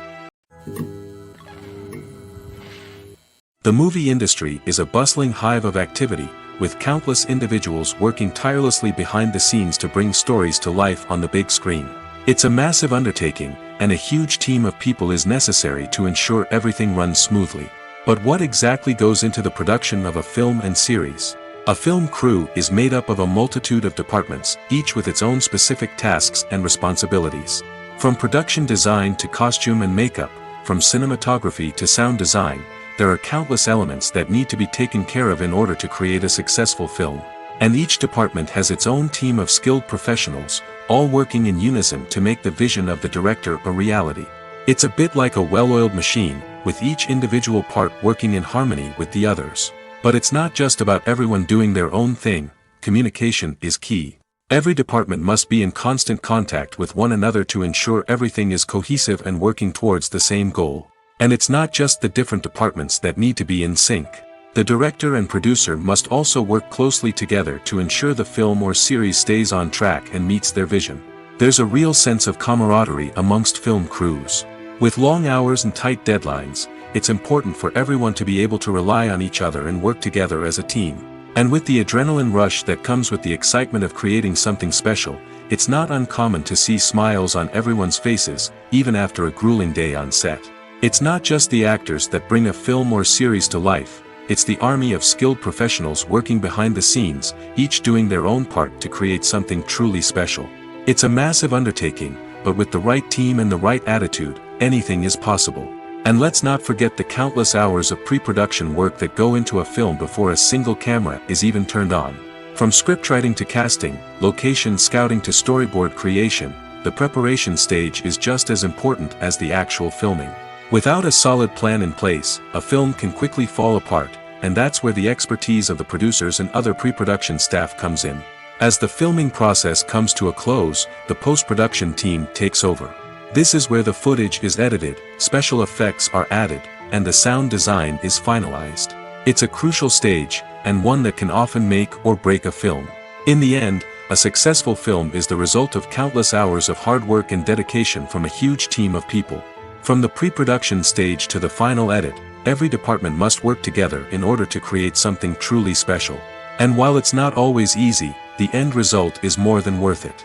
The movie industry is a bustling hive of activity, with countless individuals working tirelessly behind the scenes to bring stories to life on the big screen. It's a massive undertaking, and a huge team of people is necessary to ensure everything runs smoothly. But what exactly goes into the production of a film and series? A film crew is made up of a multitude of departments, each with its own specific tasks and responsibilities. From production design to costume and makeup, from cinematography to sound design, there are countless elements that need to be taken care of in order to create a successful film. And each department has its own team of skilled professionals, all working in unison to make the vision of the director a reality. It's a bit like a well-oiled machine, with each individual part working in harmony with the others. But it's not just about everyone doing their own thing. Communication is key. Every department must be in constant contact with one another to ensure everything is cohesive and working towards the same goal. And it's not just the different departments that need to be in sync. The director and producer must also work closely together to ensure the film or series stays on track and meets their vision. There's a real sense of camaraderie amongst film crews. With long hours and tight deadlines, it's important for everyone to be able to rely on each other and work together as a team. And with the adrenaline rush that comes with the excitement of creating something special, it's not uncommon to see smiles on everyone's faces, even after a grueling day on set. It's not just the actors that bring a film or series to life, it's the army of skilled professionals working behind the scenes, each doing their own part to create something truly special. It's a massive undertaking, but with the right team and the right attitude, anything is possible. And let's not forget the countless hours of pre-production work that go into a film before a single camera is even turned on. From scriptwriting to casting, location scouting to storyboard creation, the preparation stage is just as important as the actual filming. Without a solid plan in place, a film can quickly fall apart, and that's where the expertise of the producers and other pre-production staff comes in. As the filming process comes to a close, the post-production team takes over. This is where the footage is edited, special effects are added, and the sound design is finalized. It's a crucial stage, and one that can often make or break a film. In the end, a successful film is the result of countless hours of hard work and dedication from a huge team of people. From the pre-production stage to the final edit, every department must work together in order to create something truly special. And while it's not always easy, the end result is more than worth it.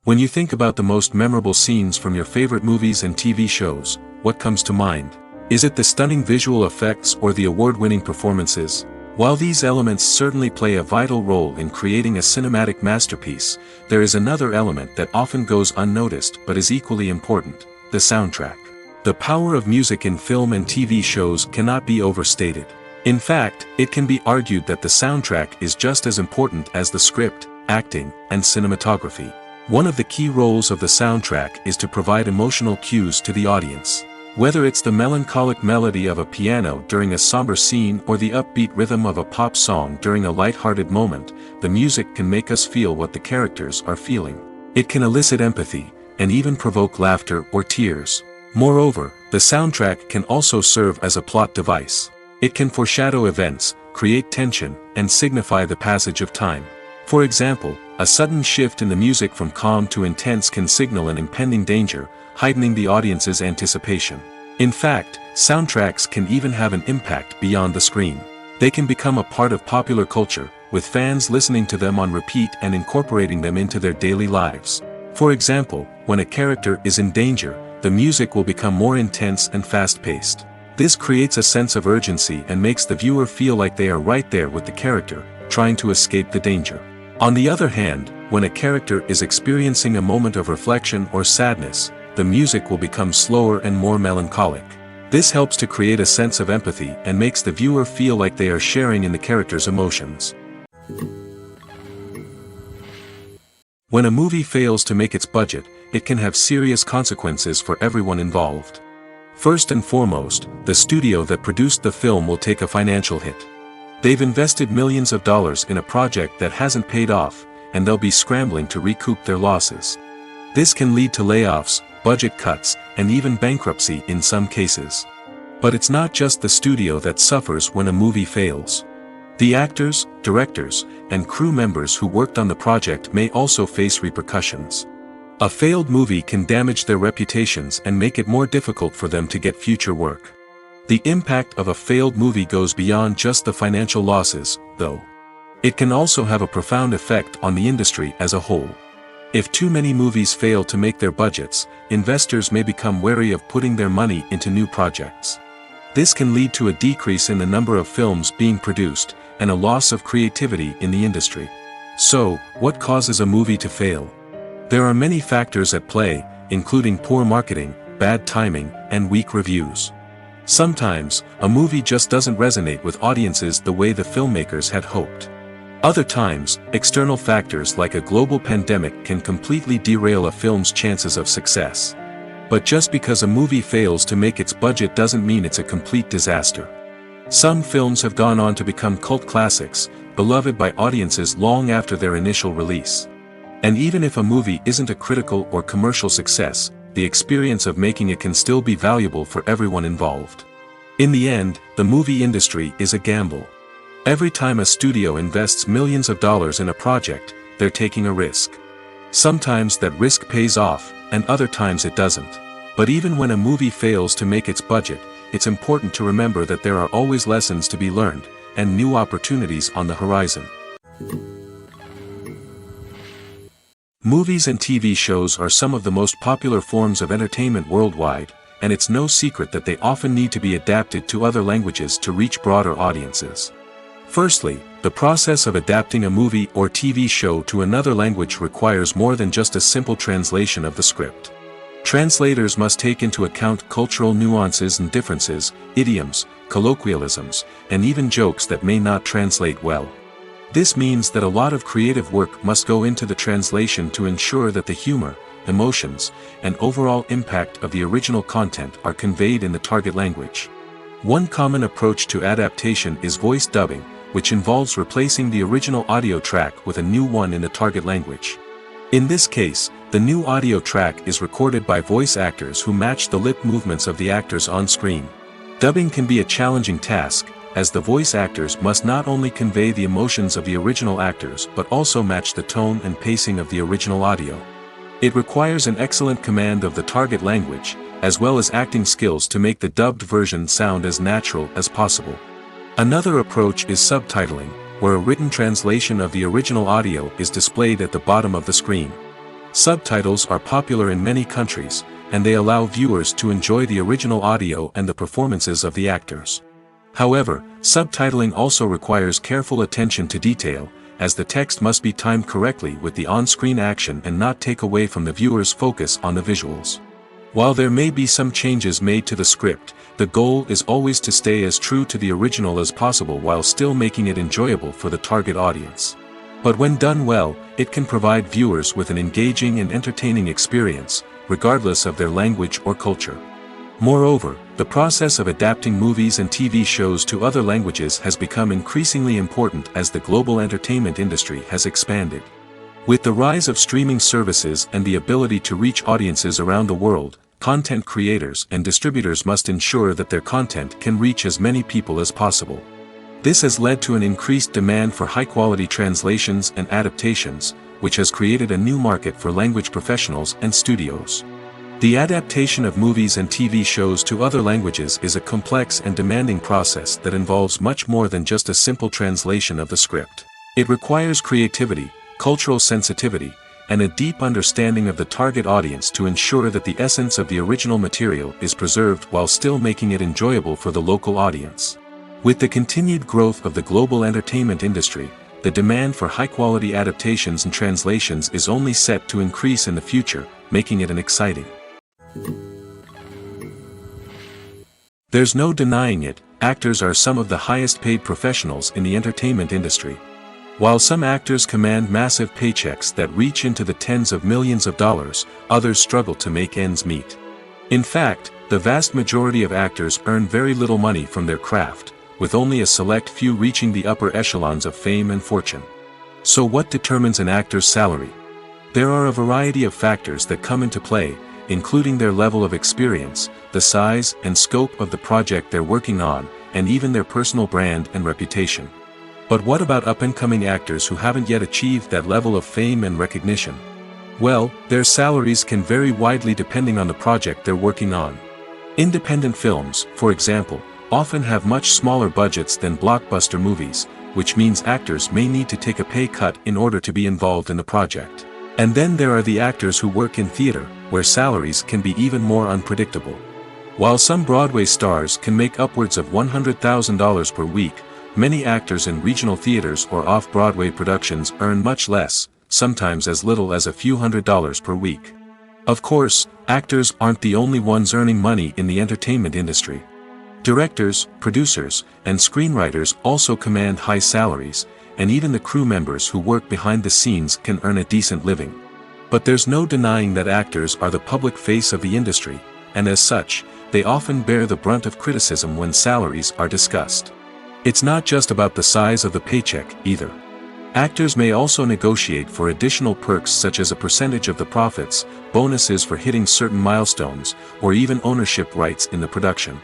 When you think about the most memorable scenes from your favorite movies and TV shows, what comes to mind? Is it the stunning visual effects or the award-winning performances? While these elements certainly play a vital role in creating a cinematic masterpiece, there is another element that often goes unnoticed but is equally important: the soundtrack. The power of music in film and TV shows cannot be overstated. In fact, it can be argued that the soundtrack is just as important as the script, acting, and cinematography. One of the key roles of the soundtrack is to provide emotional cues to the audience. Whether it's the melancholic melody of a piano during a somber scene or the upbeat rhythm of a pop song during a light-hearted moment, the music can make us feel what the characters are feeling. It can elicit empathy, and even provoke laughter or tears. Moreover, the soundtrack can also serve as a plot device. It can foreshadow events, create tension, and signify the passage of time. For example, a sudden shift in the music from calm to intense can signal an impending danger, heightening the audience's anticipation. In fact, soundtracks can even have an impact beyond the screen. They can become a part of popular culture, with fans listening to them on repeat and incorporating them into their daily lives. For example, when a character is in danger, the music will become more intense and fast-paced. This creates a sense of urgency and makes the viewer feel like they are right there with the character, trying to escape the danger. On the other hand, when a character is experiencing a moment of reflection or sadness, the music will become slower and more melancholic. This helps to create a sense of empathy and makes the viewer feel like they are sharing in the character's emotions. When a movie fails to make its budget, it can have serious consequences for everyone involved. First and foremost, the studio that produced the film will take a financial hit. They've invested millions of dollars in a project that hasn't paid off, and they'll be scrambling to recoup their losses. This can lead to layoffs, budget cuts, and even bankruptcy in some cases. But it's not just the studio that suffers when a movie fails. The actors, directors, and crew members who worked on the project may also face repercussions. A failed movie can damage their reputations and make it more difficult for them to get future work. The impact of a failed movie goes beyond just the financial losses, though. It can also have a profound effect on the industry as a whole. If too many movies fail to make their budgets, investors may become wary of putting their money into new projects. This can lead to a decrease in the number of films being produced, and a loss of creativity in the industry. So, what causes a movie to fail? There are many factors at play, including poor marketing, bad timing, and weak reviews. Sometimes, a movie just doesn't resonate with audiences the way the filmmakers had hoped. Other times, external factors like a global pandemic can completely derail a film's chances of success. But just because a movie fails to make its budget doesn't mean it's a complete disaster. Some films have gone on to become cult classics, beloved by audiences long after their initial release. And even if a movie isn't a critical or commercial success, the experience of making it can still be valuable for everyone involved. In the end, the movie industry is a gamble. Every time a studio invests millions of dollars in a project, they're taking a risk. Sometimes that risk pays off, and other times it doesn't. But even when a movie fails to make its budget, it's important to remember that there are always lessons to be learned, and new opportunities on the horizon. Movies and TV shows are some of the most popular forms of entertainment worldwide, and it's no secret that they often need to be adapted to other languages to reach broader audiences. Firstly, the process of adapting a movie or TV show to another language requires more than just a simple translation of the script. Translators must take into account cultural nuances and differences, idioms, colloquialisms, and even jokes that may not translate well. This means that a lot of creative work must go into the translation to ensure that the humor, emotions, and overall impact of the original content are conveyed in the target language. One common approach to adaptation is voice dubbing, which involves replacing the original audio track with a new one in the target language. In this case, the new audio track is recorded by voice actors who match the lip movements of the actors on screen. Dubbing can be a challenging task, as the voice actors must not only convey the emotions of the original actors but also match the tone and pacing of the original audio. It requires an excellent command of the target language, as well as acting skills to make the dubbed version sound as natural as possible. Another approach is subtitling, where a written translation of the original audio is displayed at the bottom of the screen. Subtitles are popular in many countries, and they allow viewers to enjoy the original audio and the performances of the actors. However, subtitling also requires careful attention to detail, as the text must be timed correctly with the on-screen action and not take away from the viewer's focus on the visuals. While there may be some changes made to the script, the goal is always to stay as true to the original as possible while still making it enjoyable for the target audience. But when done well, it can provide viewers with an engaging and entertaining experience, regardless of their language or culture. Moreover, the process of adapting movies and TV shows to other languages has become increasingly important as the global entertainment industry has expanded. With the rise of streaming services and the ability to reach audiences around the world, content creators and distributors must ensure that their content can reach as many people as possible. This has led to an increased demand for high-quality translations and adaptations, which has created a new market for language professionals and studios. The adaptation of movies and TV shows to other languages is a complex and demanding process that involves much more than just a simple translation of the script. It requires creativity, cultural sensitivity, and a deep understanding of the target audience to ensure that the essence of the original material is preserved while still making it enjoyable for the local audience. With the continued growth of the global entertainment industry, the demand for high-quality adaptations and translations is only set to increase in the future, making it an exciting. There's no denying it, actors are some of the highest-paid professionals in the entertainment industry. While some actors command massive paychecks that reach into the tens of millions of dollars, others struggle to make ends meet. In fact, the vast majority of actors earn very little money from their craft, with only a select few reaching the upper echelons of fame and fortune. So what determines an actor's salary? There are a variety of factors that come into play, including their level of experience, the size and scope of the project they're working on, and even their personal brand and reputation. But what about up-and-coming actors who haven't yet achieved that level of fame and recognition? Well, their salaries can vary widely depending on the project they're working on. Independent films, for example, often have much smaller budgets than blockbuster movies, which means actors may need to take a pay cut in order to be involved in the project. And then there are the actors who work in theater, where salaries can be even more unpredictable. While some Broadway stars can make upwards of $100,000 per week, many actors in regional theaters or off-Broadway productions earn much less, sometimes as little as a few $100s per week. Of course, actors aren't the only ones earning money in the entertainment industry. Directors, producers, and screenwriters also command high salaries, and even the crew members who work behind the scenes can earn a decent living. But there's no denying that actors are the public face of the industry, and as such, they often bear the brunt of criticism when salaries are discussed. It's not just about the size of the paycheck, either. Actors may also negotiate for additional perks such as a percentage of the profits, bonuses for hitting certain milestones, or even ownership rights in the production.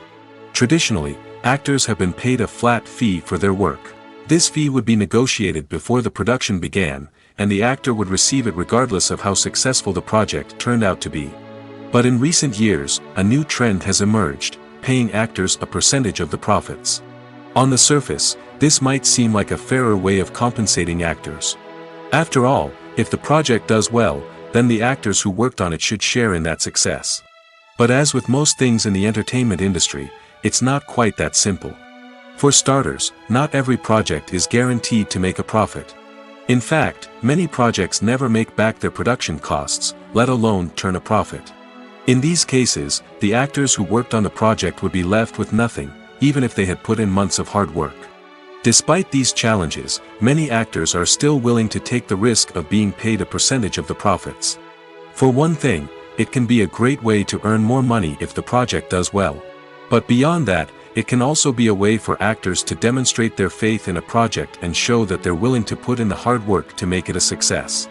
Traditionally, actors have been paid a flat fee for their work. This fee would be negotiated before the production began, and the actor would receive it regardless of how successful the project turned out to be. But in recent years, a new trend has emerged, paying actors a percentage of the profits. On the surface, this might seem like a fairer way of compensating actors. After all, if the project does well, then the actors who worked on it should share in that success. But as with most things in the entertainment industry, it's not quite that simple. For starters, not every project is guaranteed to make a profit. In fact, many projects never make back their production costs, let alone turn a profit. In these cases, the actors who worked on the project would be left with nothing, even if they had put in months of hard work. Despite these challenges, many actors are still willing to take the risk of being paid a percentage of the profits. For one thing, it can be a great way to earn more money if the project does well. But beyond that, it can also be a way for actors to demonstrate their faith in a project and show that they're willing to put in the hard work to make it a success.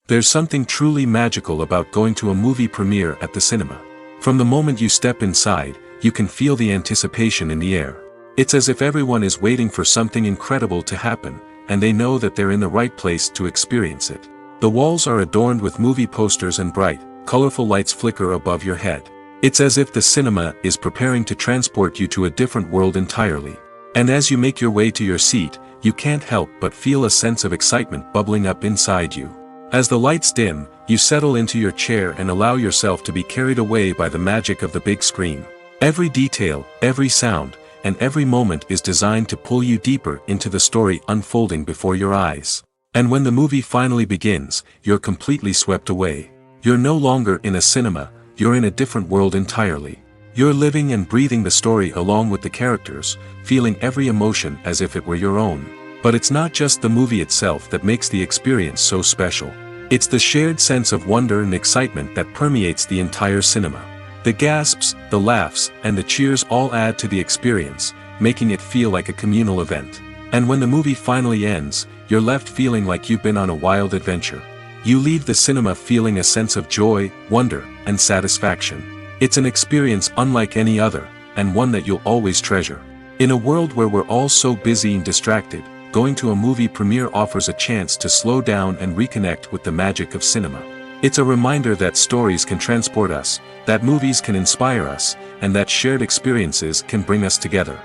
There's something truly magical about going to a movie premiere at the cinema. From the moment you step inside, you can feel the anticipation in the air. It's as if everyone is waiting for something incredible to happen, and they know that they're in the right place to experience it. The walls are adorned with movie posters and bright, colorful lights flicker above your head. It's as if the cinema is preparing to transport you to a different world entirely. And as you make your way to your seat, you can't help but feel a sense of excitement bubbling up inside you. As the lights dim, you settle into your chair and allow yourself to be carried away by the magic of the big screen. Every detail, every sound, and every moment is designed to pull you deeper into the story unfolding before your eyes. And when the movie finally begins, you're completely swept away. You're no longer in a cinema, you're in a different world entirely. You're living and breathing the story along with the characters, feeling every emotion as if it were your own. But it's not just the movie itself that makes the experience so special. It's the shared sense of wonder and excitement that permeates the entire cinema. The gasps, the laughs, and the cheers all add to the experience, making it feel like a communal event. And when the movie finally ends, you're left feeling like you've been on a wild adventure. You leave the cinema feeling a sense of joy, wonder, and satisfaction. It's an experience unlike any other, and one that you'll always treasure. In a world where we're all so busy and distracted, going to a movie premiere offers a chance to slow down and reconnect with the magic of cinema. It's a reminder that stories can transport us, that movies can inspire us, and that shared experiences can bring us together.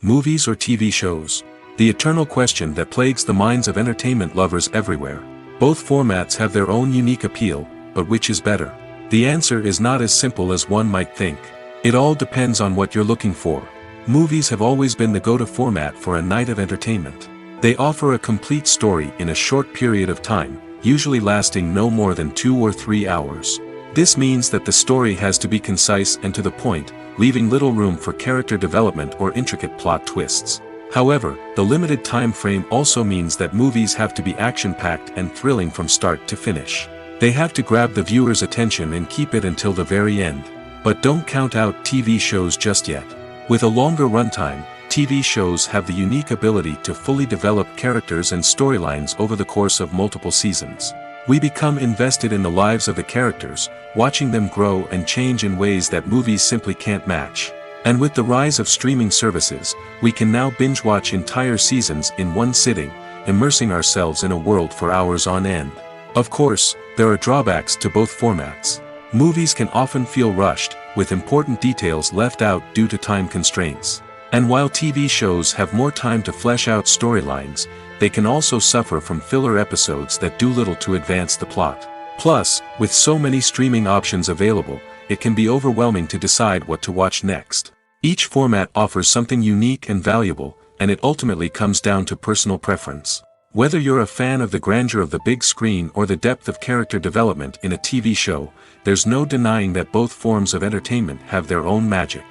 Movies or TV shows? The eternal question that plagues the minds of entertainment lovers everywhere. Both formats have their own unique appeal, but which is better? The answer is not as simple as one might think. It all depends on what you're looking for. Movies have always been the go-to format for a night of entertainment. They offer a complete story in a short period of time, usually lasting no more than 2 or 3 hours. This means that the story has to be concise and to the point, leaving little room for character development or intricate plot twists. However, the limited time frame also means that movies have to be action-packed and thrilling from start to finish. They have to grab the viewer's attention and keep it until the very end. But don't count out TV shows just yet. With a longer runtime, TV shows have the unique ability to fully develop characters and storylines over the course of multiple seasons. We become invested in the lives of the characters, watching them grow and change in ways that movies simply can't match. And with the rise of streaming services, we can now binge-watch entire seasons in one sitting, immersing ourselves in a world for hours on end. Of course, there are drawbacks to both formats. Movies can often feel rushed, with important details left out due to time constraints. And while TV shows have more time to flesh out storylines, they can also suffer from filler episodes that do little to advance the plot. Plus, with so many streaming options available, it can be overwhelming to decide what to watch next. Each format offers something unique and valuable, and it ultimately comes down to personal preference. Whether you're a fan of the grandeur of the big screen or the depth of character development in a TV show, there's no denying that both forms of entertainment have their own magic.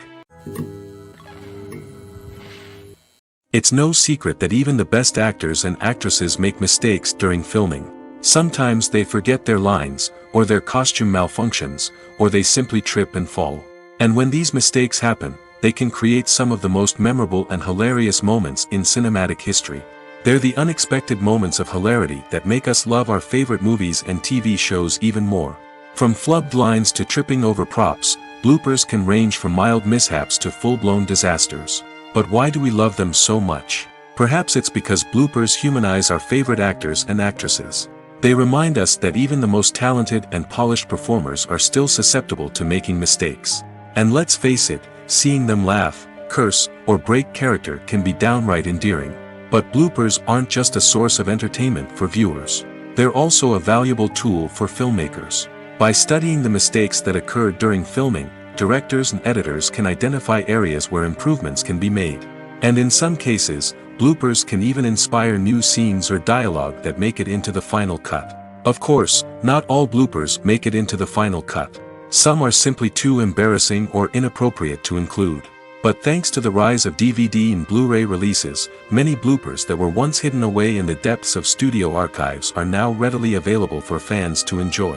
It's no secret that even the best actors and actresses make mistakes during filming. Sometimes they forget their lines, or their costume malfunctions, or they simply trip and fall. And when these mistakes happen, they can create some of the most memorable and hilarious moments in cinematic history. They're the unexpected moments of hilarity that make us love our favorite movies and TV shows even more. From flubbed lines to tripping over props, bloopers can range from mild mishaps to full-blown disasters. But why do we love them so much? Perhaps it's because bloopers humanize our favorite actors and actresses. They remind us that even the most talented and polished performers are still susceptible to making mistakes. And let's face it, seeing them laugh, curse, or break character can be downright endearing. But bloopers aren't just a source of entertainment for viewers. They're also a valuable tool for filmmakers. By studying the mistakes that occurred during filming, directors and editors can identify areas where improvements can be made. And in some cases, bloopers can even inspire new scenes or dialogue that make it into the final cut. Of course, not all bloopers make it into the final cut. Some are simply too embarrassing or inappropriate to include. But thanks to the rise of DVD and Blu-ray releases, many bloopers that were once hidden away in the depths of studio archives are now readily available for fans to enjoy.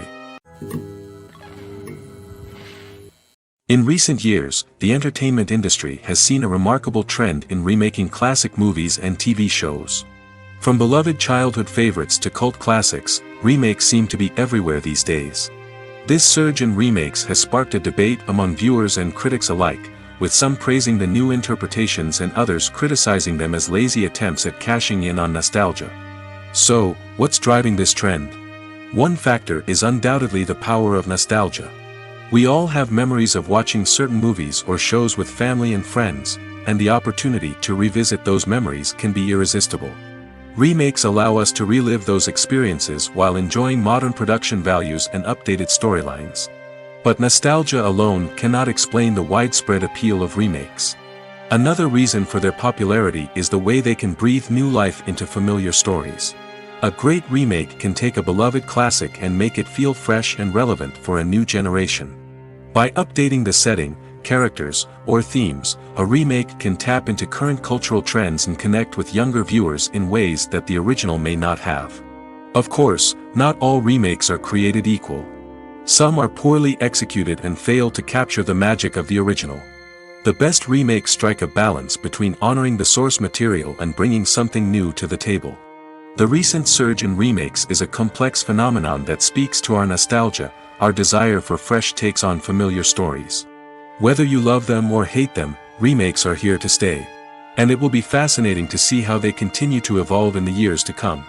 In recent years, the entertainment industry has seen a remarkable trend in remaking classic movies and TV shows. From beloved childhood favorites to cult classics, remakes seem to be everywhere these days. This surge in remakes has sparked a debate among viewers and critics alike, with some praising the new interpretations and others criticizing them as lazy attempts at cashing in on nostalgia. So, what's driving this trend? One factor is undoubtedly the power of nostalgia. We all have memories of watching certain movies or shows with family and friends, and the opportunity to revisit those memories can be irresistible. Remakes allow us to relive those experiences while enjoying modern production values and updated storylines. But nostalgia alone cannot explain the widespread appeal of remakes. Another reason for their popularity is the way they can breathe new life into familiar stories. A great remake can take a beloved classic and make it feel fresh and relevant for a new generation. By updating the setting, characters, or themes, a remake can tap into current cultural trends and connect with younger viewers in ways that the original may not have. Of course, not all remakes are created equal. Some are poorly executed and fail to capture the magic of the original. The best remakes strike a balance between honoring the source material and bringing something new to the table. The recent surge in remakes is a complex phenomenon that speaks to our nostalgia, our desire for fresh takes on familiar stories. Whether you love them or hate them, remakes are here to stay. And it will be fascinating to see how they continue to evolve in the years to come.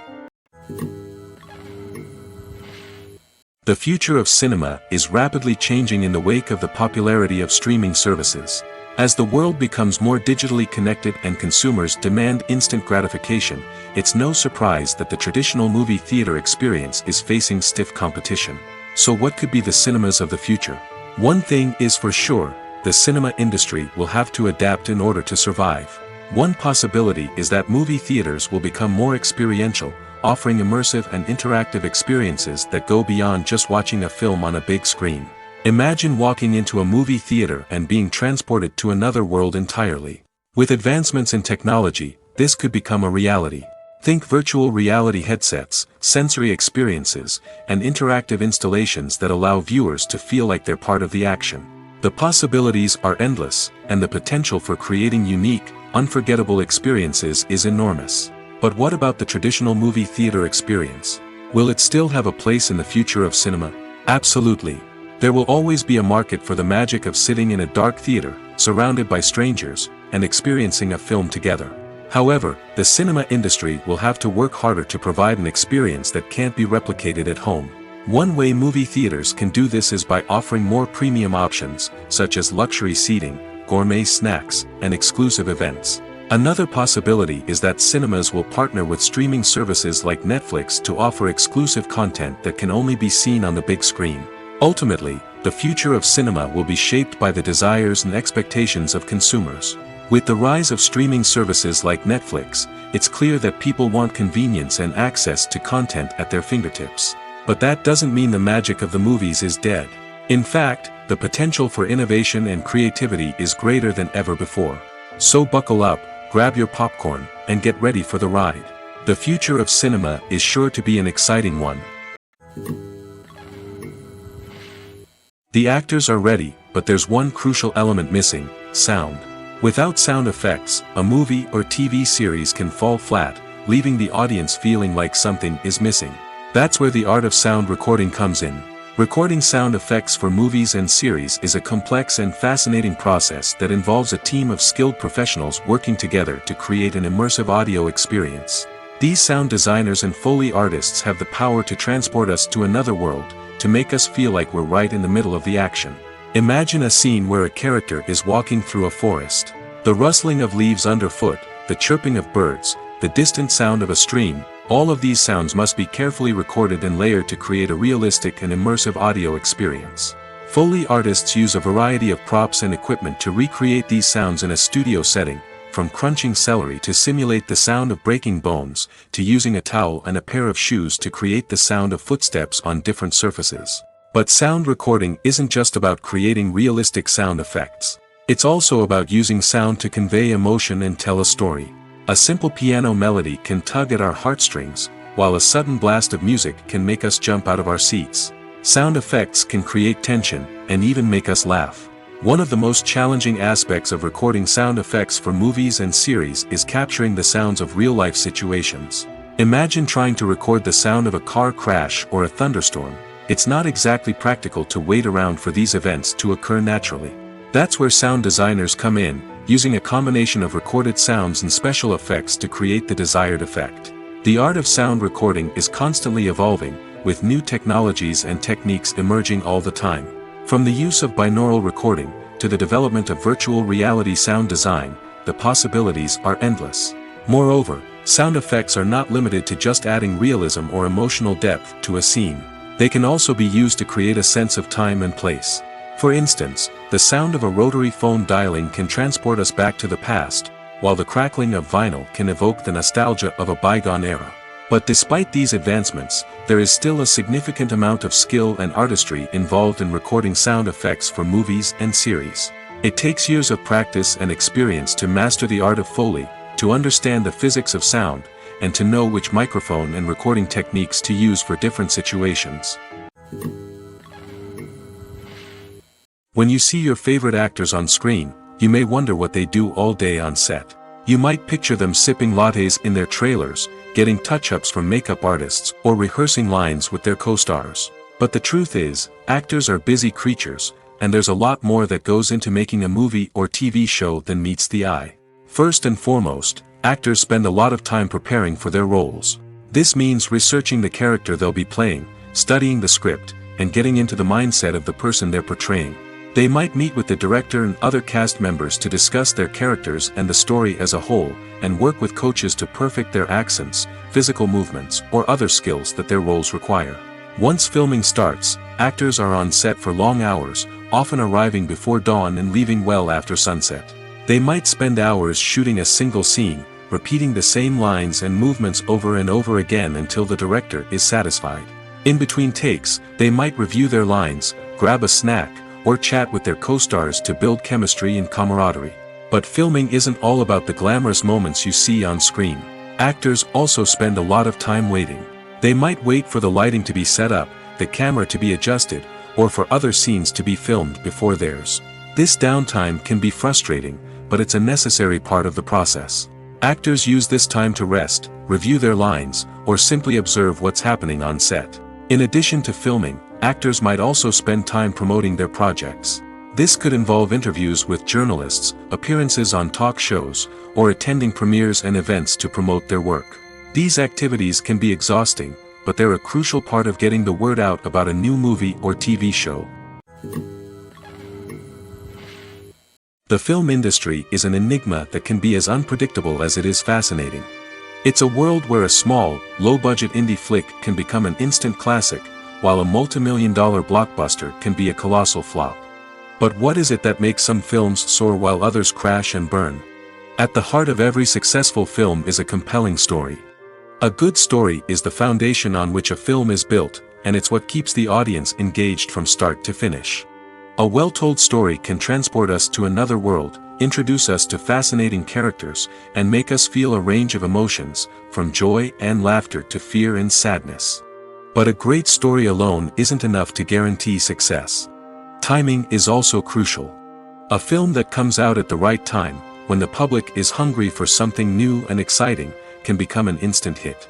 The future of cinema is rapidly changing in the wake of the popularity of streaming services. As the world becomes more digitally connected and consumers demand instant gratification, it's no surprise that the traditional movie theater experience is facing stiff competition. So what could be the cinemas of the future? One thing is for sure, the cinema industry will have to adapt in order to survive. One possibility is that movie theaters will become more experiential, offering immersive and interactive experiences that go beyond just watching a film on a big screen. Imagine walking into a movie theater and being transported to another world entirely. With advancements in technology, this could become a reality. Think virtual reality headsets, sensory experiences, and interactive installations that allow viewers to feel like they're part of the action. The possibilities are endless, and the potential for creating unique, unforgettable experiences is enormous. But what about the traditional movie theater experience? Will it still have a place in the future of cinema? Absolutely. There will always be a market for the magic of sitting in a dark theater, surrounded by strangers, and experiencing a film together. However, the cinema industry will have to work harder to provide an experience that can't be replicated at home. One way movie theaters can do this is by offering more premium options, such as luxury seating, gourmet snacks, and exclusive events. Another possibility is that cinemas will partner with streaming services like Netflix to offer exclusive content that can only be seen on the big screen. Ultimately, the future of cinema will be shaped by the desires and expectations of consumers. With the rise of streaming services like Netflix, it's clear that people want convenience and access to content at their fingertips. But that doesn't mean the magic of the movies is dead. In fact, the potential for innovation and creativity is greater than ever before. So buckle up, grab your popcorn, and get ready for the ride. The future of cinema is sure to be an exciting one. The actors are ready, but there's one crucial element missing: sound. Without sound effects, a movie or TV series can fall flat, leaving the audience feeling like something is missing. That's where the art of sound recording comes in. Recording sound effects for movies and series is a complex and fascinating process that involves a team of skilled professionals working together to create an immersive audio experience. These sound designers and Foley artists have the power to transport us to another world, to make us feel like we're right in the middle of the action. Imagine a scene where a character is walking through a forest. The rustling of leaves underfoot, the chirping of birds, the distant sound of a stream, all of these sounds must be carefully recorded and layered to create a realistic and immersive audio experience. Foley artists use a variety of props and equipment to recreate these sounds in a studio setting, from crunching celery to simulate the sound of breaking bones, to using a towel and a pair of shoes to create the sound of footsteps on different surfaces. But sound recording isn't just about creating realistic sound effects. It's also about using sound to convey emotion and tell a story. A simple piano melody can tug at our heartstrings, while a sudden blast of music can make us jump out of our seats. Sound effects can create tension, and even make us laugh. One of the most challenging aspects of recording sound effects for movies and series is capturing the sounds of real-life situations. Imagine trying to record the sound of a car crash or a thunderstorm. It's not exactly practical to wait around for these events to occur naturally. That's where sound designers come in, using a combination of recorded sounds and special effects to create the desired effect. The art of sound recording is constantly evolving, with new technologies and techniques emerging all the time. From the use of binaural recording, to the development of virtual reality sound design, the possibilities are endless. Moreover, sound effects are not limited to just adding realism or emotional depth to a scene. They can also be used to create a sense of time and place. For instance, the sound of a rotary phone dialing can transport us back to the past, while the crackling of vinyl can evoke the nostalgia of a bygone era. But despite these advancements, there is still a significant amount of skill and artistry involved in recording sound effects for movies and series. It takes years of practice and experience to master the art of Foley, to understand the physics of sound, and to know which microphone and recording techniques to use for different situations. When you see your favorite actors on screen, you may wonder what they do all day on set. You might picture them sipping lattes in their trailers, getting touch-ups from makeup artists, or rehearsing lines with their co-stars. But the truth is, actors are busy creatures, and there's a lot more that goes into making a movie or TV show than meets the eye. First and foremost, actors spend a lot of time preparing for their roles. This means researching the character they'll be playing, studying the script, and getting into the mindset of the person they're portraying. They might meet with the director and other cast members to discuss their characters and the story as a whole, and work with coaches to perfect their accents, physical movements, or other skills that their roles require. Once filming starts, actors are on set for long hours, often arriving before dawn and leaving well after sunset. They might spend hours shooting a single scene, repeating the same lines and movements over and over again until the director is satisfied. In between takes, they might review their lines, grab a snack, or chat with their co-stars to build chemistry and camaraderie. But filming isn't all about the glamorous moments you see on screen. Actors also spend a lot of time waiting. They might wait for the lighting to be set up, the camera to be adjusted, or for other scenes to be filmed before theirs. This downtime can be frustrating, but it's a necessary part of the process. Actors use this time to rest, review their lines, or simply observe what's happening on set. In addition to filming, actors might also spend time promoting their projects. This could involve interviews with journalists, appearances on talk shows, or attending premieres and events to promote their work. These activities can be exhausting, but they're a crucial part of getting the word out about a new movie or TV show. The film industry is an enigma that can be as unpredictable as it is fascinating. It's a world where a small, low-budget indie flick can become an instant classic, while a multi-million-dollar blockbuster can be a colossal flop. But what is it that makes some films soar while others crash and burn? At the heart of every successful film is a compelling story. A good story is the foundation on which a film is built, and it's what keeps the audience engaged from start to finish. A well-told story can transport us to another world, introduce us to fascinating characters, and make us feel a range of emotions, from joy and laughter to fear and sadness. But a great story alone isn't enough to guarantee success. Timing is also crucial. A film that comes out at the right time, when the public is hungry for something new and exciting, can become an instant hit.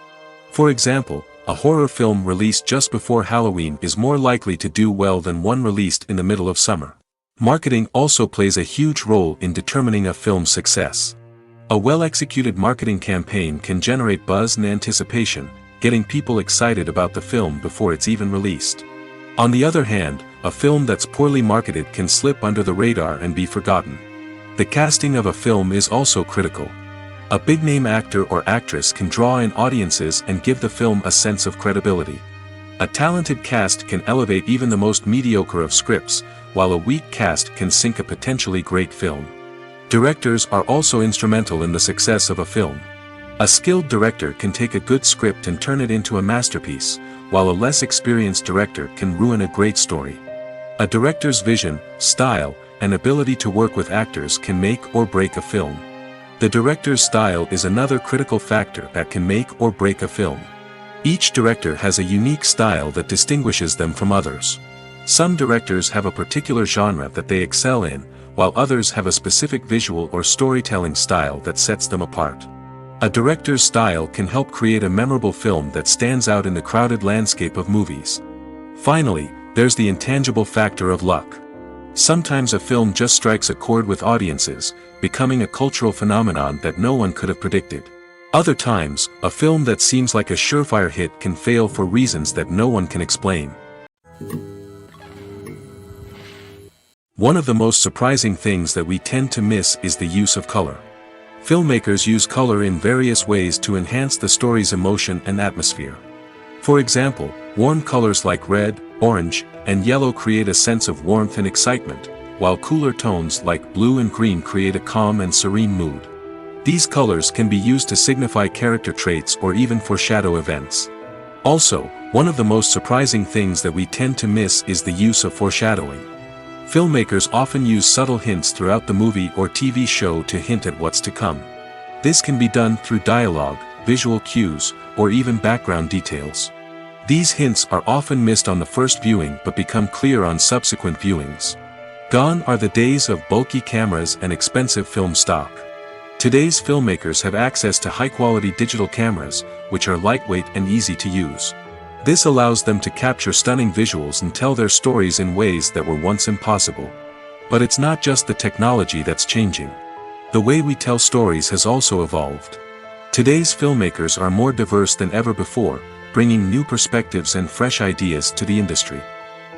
For example, a horror film released just before Halloween is more likely to do well than one released in the middle of summer. Marketing also plays a huge role in determining a film's success. A well-executed marketing campaign can generate buzz and anticipation, getting people excited about the film before it's even released. On the other hand, a film that's poorly marketed can slip under the radar and be forgotten. The casting of a film is also critical. A big-name actor or actress can draw in audiences and give the film a sense of credibility. A talented cast can elevate even the most mediocre of scripts, while a weak cast can sink a potentially great film. Directors are also instrumental in the success of a film. A skilled director can take a good script and turn it into a masterpiece, while a less experienced director can ruin a great story. A director's vision, style, and ability to work with actors can make or break a film. The director's style is another critical factor that can make or break a film. Each director has a unique style that distinguishes them from others. Some directors have a particular genre that they excel in, while others have a specific visual or storytelling style that sets them apart. A director's style can help create a memorable film that stands out in the crowded landscape of movies. Finally, there's the intangible factor of luck. Sometimes a film just strikes a chord with audiences, becoming a cultural phenomenon that no one could have predicted. Other times, a film that seems like a surefire hit can fail for reasons that no one can explain. One of the most surprising things that we tend to miss is the use of color. Filmmakers use color in various ways to enhance the story's emotion and atmosphere. For example, warm colors like red, orange, and yellow create a sense of warmth and excitement, while cooler tones like blue and green create a calm and serene mood. These colors can be used to signify character traits or even foreshadow events. Also, one of the most surprising things that we tend to miss is the use of foreshadowing. Filmmakers often use subtle hints throughout the movie or TV show to hint at what's to come. This can be done through dialogue, visual cues, or even background details. These hints are often missed on the first viewing but become clear on subsequent viewings. Gone are the days of bulky cameras and expensive film stock. Today's filmmakers have access to high-quality digital cameras, which are lightweight and easy to use. This allows them to capture stunning visuals and tell their stories in ways that were once impossible. But it's not just the technology that's changing. The way we tell stories has also evolved. Today's filmmakers are more diverse than ever before, bringing new perspectives and fresh ideas to the industry.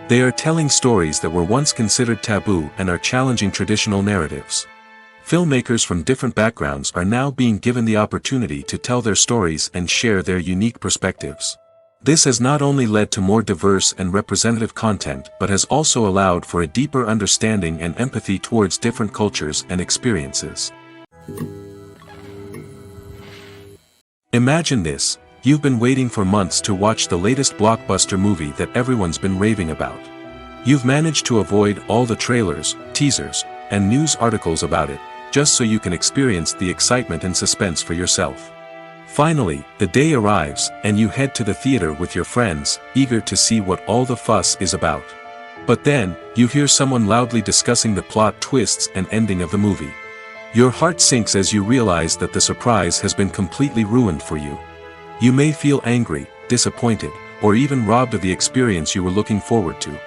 They are telling stories that were once considered taboo and are challenging traditional narratives. Filmmakers from different backgrounds are now being given the opportunity to tell their stories and share their unique perspectives. This has not only led to more diverse and representative content but has also allowed for a deeper understanding and empathy towards different cultures and experiences. Imagine this: you've been waiting for months to watch the latest blockbuster movie that everyone's been raving about. You've managed to avoid all the trailers, teasers, and news articles about it, just so you can experience the excitement and suspense for yourself. Finally, the day arrives, and you head to the theater with your friends, eager to see what all the fuss is about. But then, you hear someone loudly discussing the plot twists and ending of the movie. Your heart sinks as you realize that the surprise has been completely ruined for you. You may feel angry, disappointed, or even robbed of the experience you were looking forward to.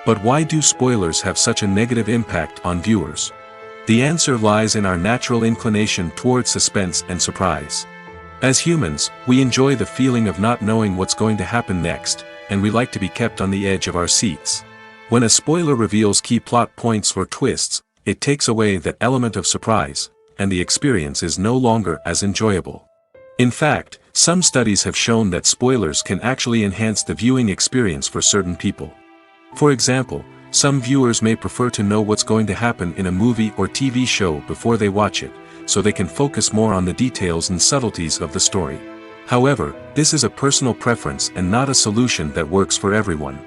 But why do spoilers have such a negative impact on viewers? The answer lies in our natural inclination towards suspense and surprise. As humans, we enjoy the feeling of not knowing what's going to happen next, and we like to be kept on the edge of our seats. When a spoiler reveals key plot points or twists, it takes away that element of surprise, and the experience is no longer as enjoyable. In fact, some studies have shown that spoilers can actually enhance the viewing experience for certain people. For example, some viewers may prefer to know what's going to happen in a movie or TV show before they watch it, so they can focus more on the details and subtleties of the story. However, this is a personal preference and not a solution that works for everyone.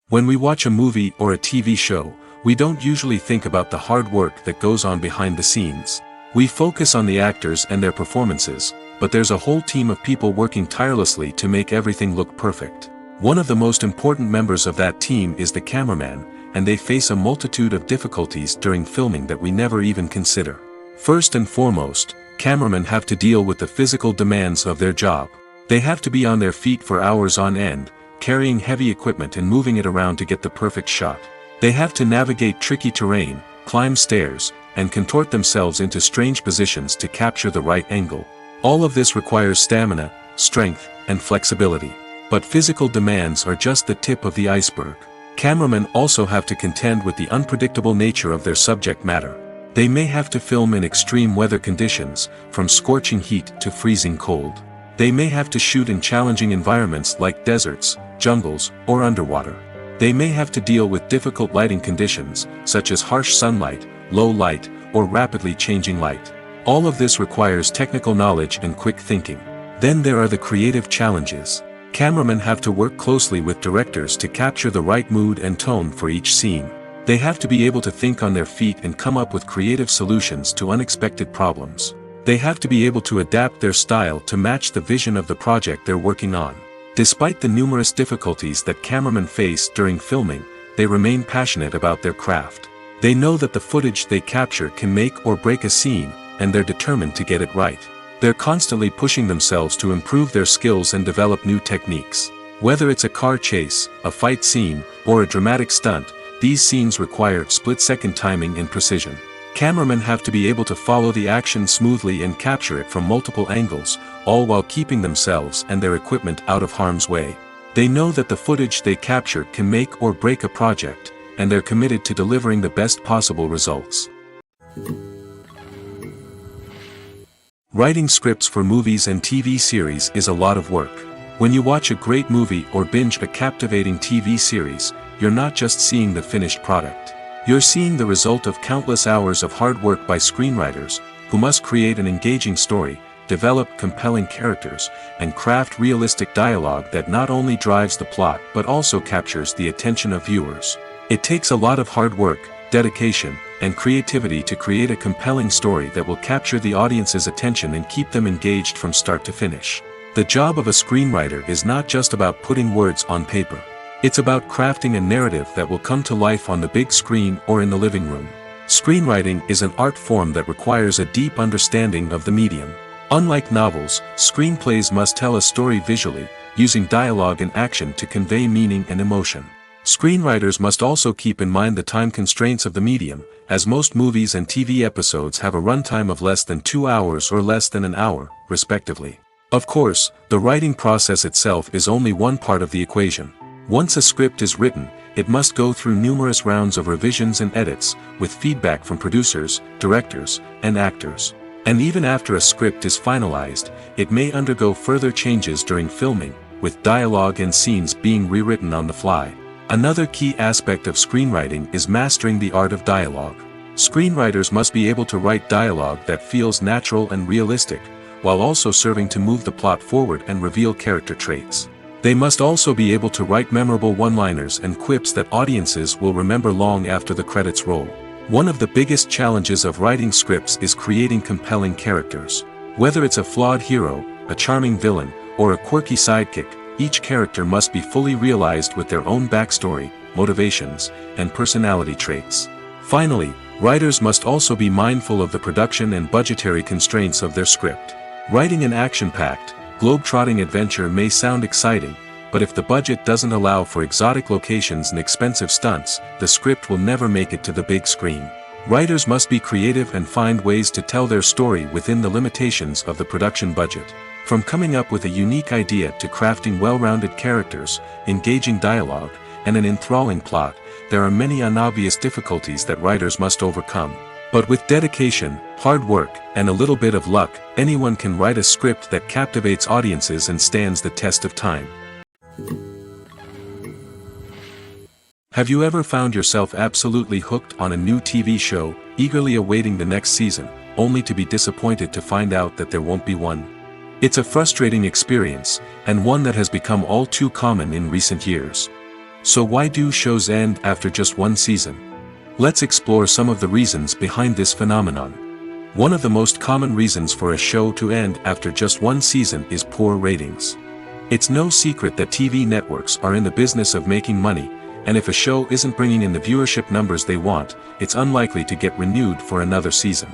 When we watch a movie or a TV show, we don't usually think about the hard work that goes on behind the scenes. We focus on the actors and their performances, but there's a whole team of people working tirelessly to make everything look perfect. One of the most important members of that team is the cameraman, and they face a multitude of difficulties during filming that we never even consider. First and foremost, cameramen have to deal with the physical demands of their job. They have to be on their feet for hours on end, carrying heavy equipment and moving it around to get the perfect shot. They have to navigate tricky terrain, climb stairs, and contort themselves into strange positions to capture the right angle. All of this requires stamina, strength, and flexibility. But physical demands are just the tip of the iceberg. Cameramen also have to contend with the unpredictable nature of their subject matter. They may have to film in extreme weather conditions, from scorching heat to freezing cold. They may have to shoot in challenging environments like deserts, jungles, or underwater. They may have to deal with difficult lighting conditions, such as harsh sunlight, low light, or rapidly changing light. All of this requires technical knowledge and quick thinking. Then there are the creative challenges. Cameramen have to work closely with directors to capture the right mood and tone for each scene. They have to be able to think on their feet and come up with creative solutions to unexpected problems. They have to be able to adapt their style to match the vision of the project they're working on. Despite the numerous difficulties that cameramen face during filming, they remain passionate about their craft. They know that the footage they capture can make or break a scene, and they're determined to get it right. They're constantly pushing themselves to improve their skills and develop new techniques. Whether it's a car chase, a fight scene, or a dramatic stunt, these scenes require split-second timing and precision. Cameramen have to be able to follow the action smoothly and capture it from multiple angles, all while keeping themselves and their equipment out of harm's way. They know that the footage they capture can make or break a project, and they're committed to delivering the best possible results. Writing scripts for movies and TV series is a lot of work. When you watch a great movie or binge a captivating TV series, you're not just seeing the finished product. You're seeing the result of countless hours of hard work by screenwriters, who must create an engaging story, develop compelling characters, and craft realistic dialogue that not only drives the plot but also captures the attention of viewers. It takes a lot of hard work, dedication, and creativity to create a compelling story that will capture the audience's attention and keep them engaged from start to finish. The job of a screenwriter is not just about putting words on paper. It's about crafting a narrative that will come to life on the big screen or in the living room. Screenwriting is an art form that requires a deep understanding of the medium. Unlike novels, screenplays must tell a story visually, using dialogue and action to convey meaning and emotion. Screenwriters must also keep in mind the time constraints of the medium, as most movies and TV episodes have a runtime of less than 2 hours or less than an hour, respectively. Of course, the writing process itself is only one part of the equation. Once a script is written, it must go through numerous rounds of revisions and edits, with feedback from producers, directors, and actors. And even after a script is finalized, it may undergo further changes during filming, with dialogue and scenes being rewritten on the fly. Another key aspect of screenwriting is mastering the art of dialogue. Screenwriters must be able to write dialogue that feels natural and realistic, while also serving to move the plot forward and reveal character traits. They must also be able to write memorable one-liners and quips that audiences will remember long after the credits roll. One of the biggest challenges of writing scripts is creating compelling characters. Whether it's a flawed hero, a charming villain, or a quirky sidekick, each character must be fully realized with their own backstory, motivations, and personality traits. Finally, writers must also be mindful of the production and budgetary constraints of their script. Writing an action-packed, globe-trotting adventure may sound exciting, but if the budget doesn't allow for exotic locations and expensive stunts, the script will never make it to the big screen. Writers must be creative and find ways to tell their story within the limitations of the production budget. From coming up with a unique idea to crafting well-rounded characters, engaging dialogue, and an enthralling plot, there are many unobvious difficulties that writers must overcome. But with dedication, hard work, and a little bit of luck, anyone can write a script that captivates audiences and stands the test of time. Have you ever found yourself absolutely hooked on a new TV show, eagerly awaiting the next season, only to be disappointed to find out that there won't be one? It's a frustrating experience, and one that has become all too common in recent years. So why do shows end after just one season? Let's explore some of the reasons behind this phenomenon. One of the most common reasons for a show to end after just one season is poor ratings. It's no secret that TV networks are in the business of making money, and if a show isn't bringing in the viewership numbers they want, it's unlikely to get renewed for another season.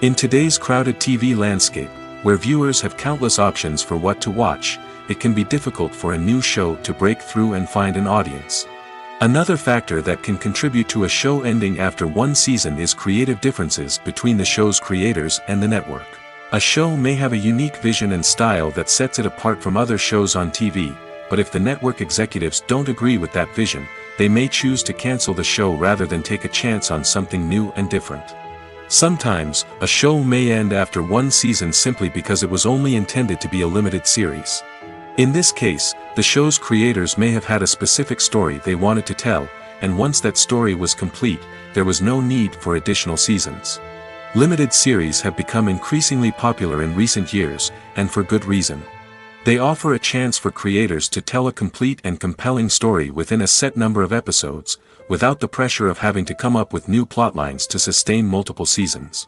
In today's crowded TV landscape, where viewers have countless options for what to watch, it can be difficult for a new show to break through and find an audience. Another factor that can contribute to a show ending after one season is creative differences between the show's creators and the network. A show may have a unique vision and style that sets it apart from other shows on TV, but if the network executives don't agree with that vision, they may choose to cancel the show rather than take a chance on something new and different. Sometimes, a show may end after one season simply because it was only intended to be a limited series. In this case, the show's creators may have had a specific story they wanted to tell, and once that story was complete, there was no need for additional seasons. Limited series have become increasingly popular in recent years, and for good reason. They offer a chance for creators to tell a complete and compelling story within a set number of episodes, without the pressure of having to come up with new plotlines to sustain multiple seasons.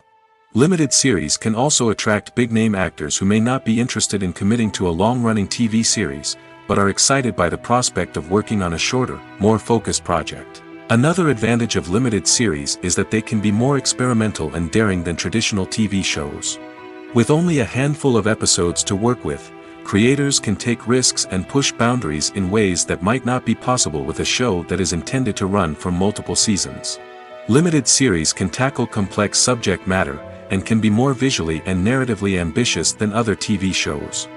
Limited series can also attract big-name actors who may not be interested in committing to a long-running TV series, but are excited by the prospect of working on a shorter, more focused project. Another advantage of limited series is that they can be more experimental and daring than traditional TV shows. With only a handful of episodes to work with, creators can take risks and push boundaries in ways that might not be possible with a show that is intended to run for multiple seasons. Limited series can tackle complex subject matter, and can be more visually and narratively ambitious than other TV shows.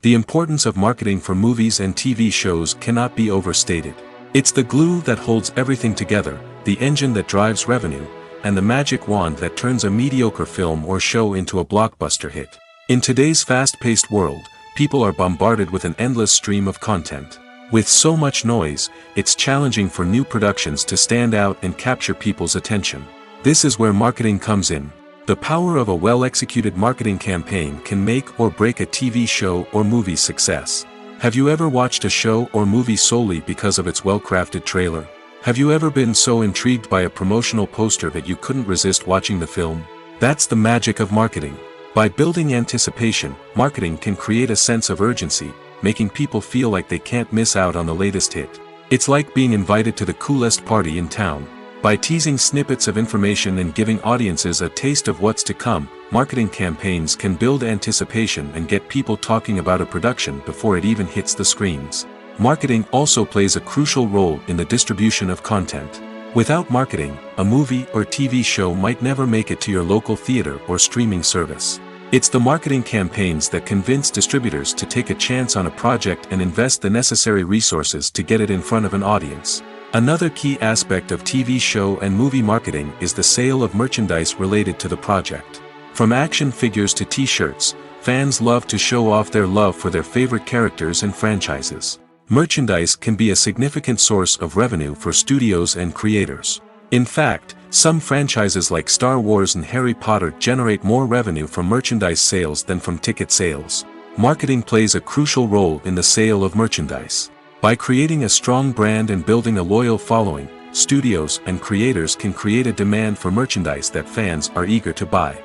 The importance of marketing for movies and TV shows cannot be overstated. It's the glue that holds everything together, the engine that drives revenue, and the magic wand that turns a mediocre film or show into a blockbuster hit. In today's fast-paced world, people are bombarded with an endless stream of content. With so much noise, it's challenging for new productions to stand out and capture people's attention. This is where marketing comes in. The power of a well-executed marketing campaign can make or break a TV show or movie's success. Have you ever watched a show or movie solely because of its well-crafted trailer? Have you ever been so intrigued by a promotional poster that you couldn't resist watching the film? That's the magic of marketing. By building anticipation, marketing can create a sense of urgency, making people feel like they can't miss out on the latest hit. It's like being invited to the coolest party in town. By teasing snippets of information and giving audiences a taste of what's to come, marketing campaigns can build anticipation and get people talking about a production before it even hits the screens. Marketing also plays a crucial role in the distribution of content. Without marketing, a movie or TV show might never make it to your local theater or streaming service. It's the marketing campaigns that convince distributors to take a chance on a project and invest the necessary resources to get it in front of an audience. Another key aspect of TV show and movie marketing is the sale of merchandise related to the project. From action figures to t-shirts, fans love to show off their love for their favorite characters and franchises. Merchandise can be a significant source of revenue for studios and creators. In fact, some franchises like Star Wars and Harry Potter generate more revenue from merchandise sales than from ticket sales. Marketing plays a crucial role in the sale of merchandise. By creating a strong brand and building a loyal following, studios and creators can create a demand for merchandise that fans are eager to buy.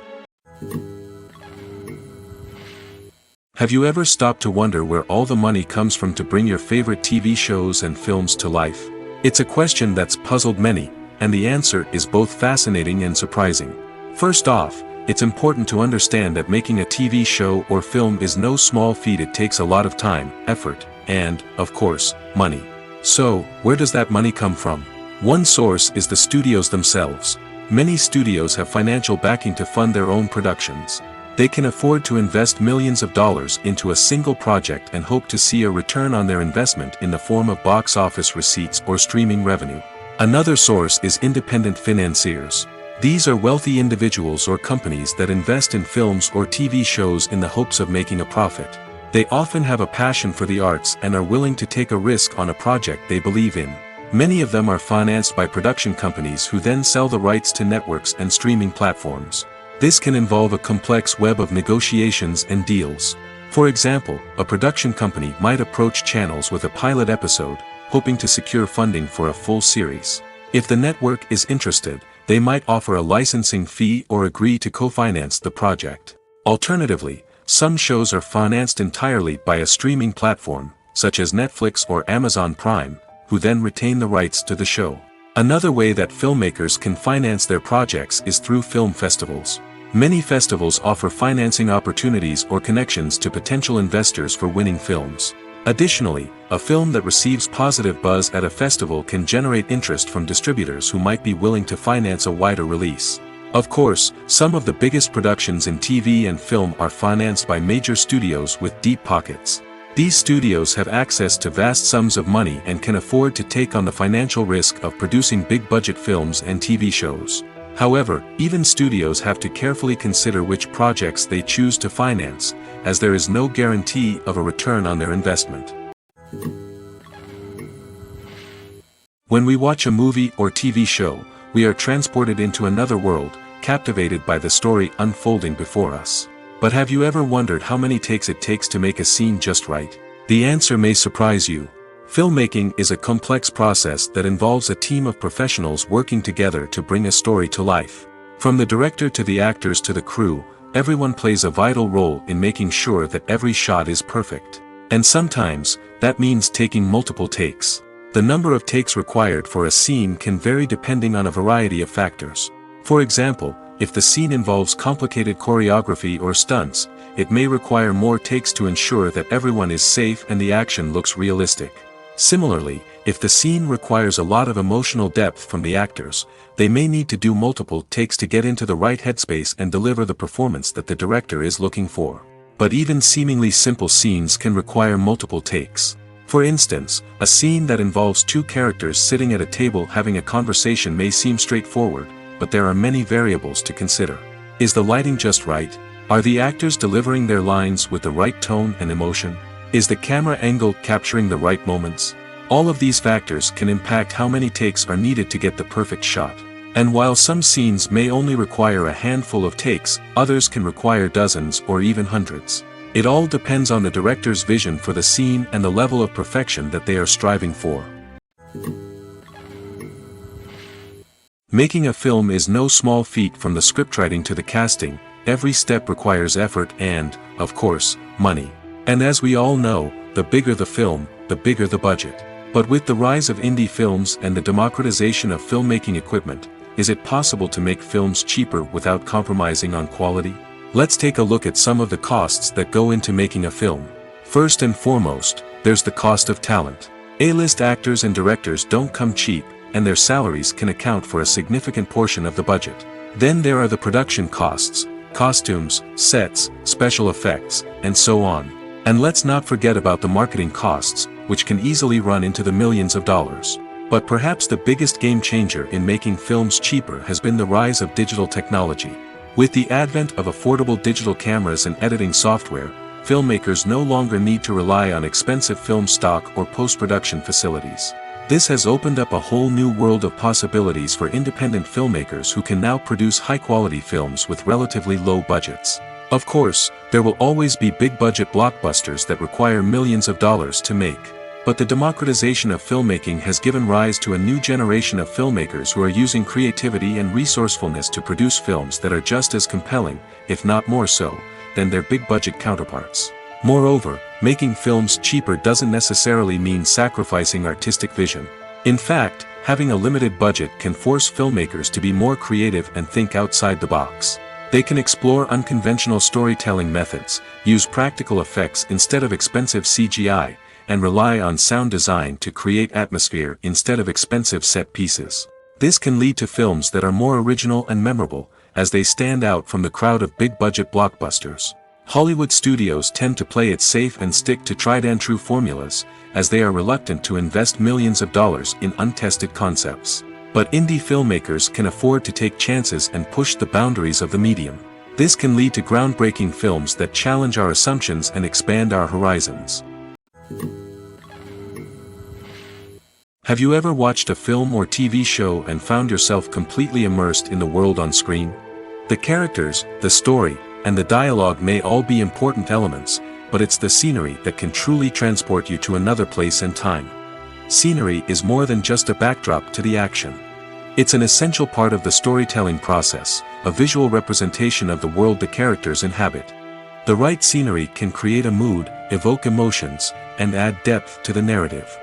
Have you ever stopped to wonder where all the money comes from to bring your favorite TV shows and films to life? It's a question that's puzzled many, and the answer is both fascinating and surprising. First off, it's important to understand that making a TV show or film is no small feat. It takes a lot of time, effort, and, of course, money. So, where does that money come from? One source is the studios themselves. Many studios have financial backing to fund their own productions. They can afford to invest millions of dollars into a single project and hope to see a return on their investment in the form of box office receipts or streaming revenue. Another source is independent financiers. These are wealthy individuals or companies that invest in films or TV shows in the hopes of making a profit. They often have a passion for the arts and are willing to take a risk on a project they believe in. Many of them are financed by production companies who then sell the rights to networks and streaming platforms. This can involve a complex web of negotiations and deals. For example, a production company might approach channels with a pilot episode, hoping to secure funding for a full series. If the network is interested, they might offer a licensing fee or agree to co-finance the project. Alternatively, some shows are financed entirely by a streaming platform, such as Netflix or Amazon Prime, who then retain the rights to the show. Another way that filmmakers can finance their projects is through film festivals. Many festivals offer financing opportunities or connections to potential investors for winning films. Additionally, a film that receives positive buzz at a festival can generate interest from distributors who might be willing to finance a wider release. Of course, some of the biggest productions in TV and film are financed by major studios with deep pockets. These studios have access to vast sums of money and can afford to take on the financial risk of producing big-budget films and TV shows. However, even studios have to carefully consider which projects they choose to finance, as there is no guarantee of a return on their investment. When we watch a movie or TV show, we are transported into another world, captivated by the story unfolding before us. But have you ever wondered how many takes it takes to make a scene just right? The answer may surprise you. Filmmaking is a complex process that involves a team of professionals working together to bring a story to life. From the director to the actors to the crew, everyone plays a vital role in making sure that every shot is perfect. And sometimes, that means taking multiple takes. The number of takes required for a scene can vary depending on a variety of factors. For example, if the scene involves complicated choreography or stunts, it may require more takes to ensure that everyone is safe and the action looks realistic. Similarly, if the scene requires a lot of emotional depth from the actors, they may need to do multiple takes to get into the right headspace and deliver the performance that the director is looking for. But even seemingly simple scenes can require multiple takes. For instance, a scene that involves two characters sitting at a table having a conversation may seem straightforward, but there are many variables to consider. Is the lighting just right? Are the actors delivering their lines with the right tone and emotion? Is the camera angle capturing the right moments? All of these factors can impact how many takes are needed to get the perfect shot. And while some scenes may only require a handful of takes, others can require dozens or even hundreds. It all depends on the director's vision for the scene and the level of perfection that they are striving for. Making a film is no small feat. From the scriptwriting to the casting, every step requires effort and, of course, money. And as we all know, the bigger the film, the bigger the budget. But with the rise of indie films and the democratization of filmmaking equipment, is it possible to make films cheaper without compromising on quality? Let's take a look at some of the costs that go into making a film. First and foremost, there's the cost of talent. A-list actors and directors don't come cheap, and their salaries can account for a significant portion of the budget. Then there are the production costs, costumes, sets, special effects, and so on. And let's not forget about the marketing costs, which can easily run into the millions of dollars. But perhaps the biggest game changer in making films cheaper has been the rise of digital technology. With the advent of affordable digital cameras and editing software, filmmakers no longer need to rely on expensive film stock or post-production facilities. This has opened up a whole new world of possibilities for independent filmmakers who can now produce high-quality films with relatively low budgets. Of course, there will always be big-budget blockbusters that require millions of dollars to make. But the democratization of filmmaking has given rise to a new generation of filmmakers who are using creativity and resourcefulness to produce films that are just as compelling, if not more so, than their big-budget counterparts. Moreover, making films cheaper doesn't necessarily mean sacrificing artistic vision. In fact, having a limited budget can force filmmakers to be more creative and think outside the box. They can explore unconventional storytelling methods, use practical effects instead of expensive CGI, and rely on sound design to create atmosphere instead of expensive set pieces. This can lead to films that are more original and memorable, as they stand out from the crowd of big-budget blockbusters. Hollywood studios tend to play it safe and stick to tried-and-true formulas, as they are reluctant to invest millions of dollars in untested concepts. But indie filmmakers can afford to take chances and push the boundaries of the medium. This can lead to groundbreaking films that challenge our assumptions and expand our horizons. Have you ever watched a film or TV show and found yourself completely immersed in the world on screen? The characters, the story, and the dialogue may all be important elements, but it's the scenery that can truly transport you to another place and time. Scenery is more than just a backdrop to the action. It's an essential part of the storytelling process, a visual representation of the world the characters inhabit. The right scenery can create a mood, evoke emotions, and add depth to the narrative.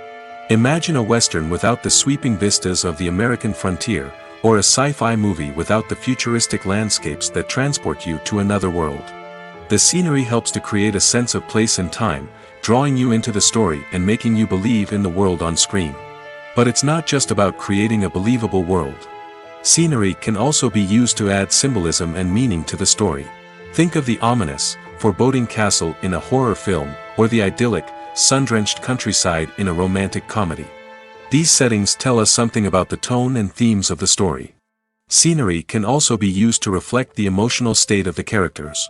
Imagine a Western without the sweeping vistas of the American frontier, or a sci-fi movie without the futuristic landscapes that transport you to another world. The scenery helps to create a sense of place and time, drawing you into the story and making you believe in the world on screen. But it's not just about creating a believable world. Scenery can also be used to add symbolism and meaning to the story. Think of the ominous, foreboding castle in a horror film, or the idyllic, sun-drenched countryside in a romantic comedy. These settings tell us something about the tone and themes of the story. Scenery can also be used to reflect the emotional state of the characters.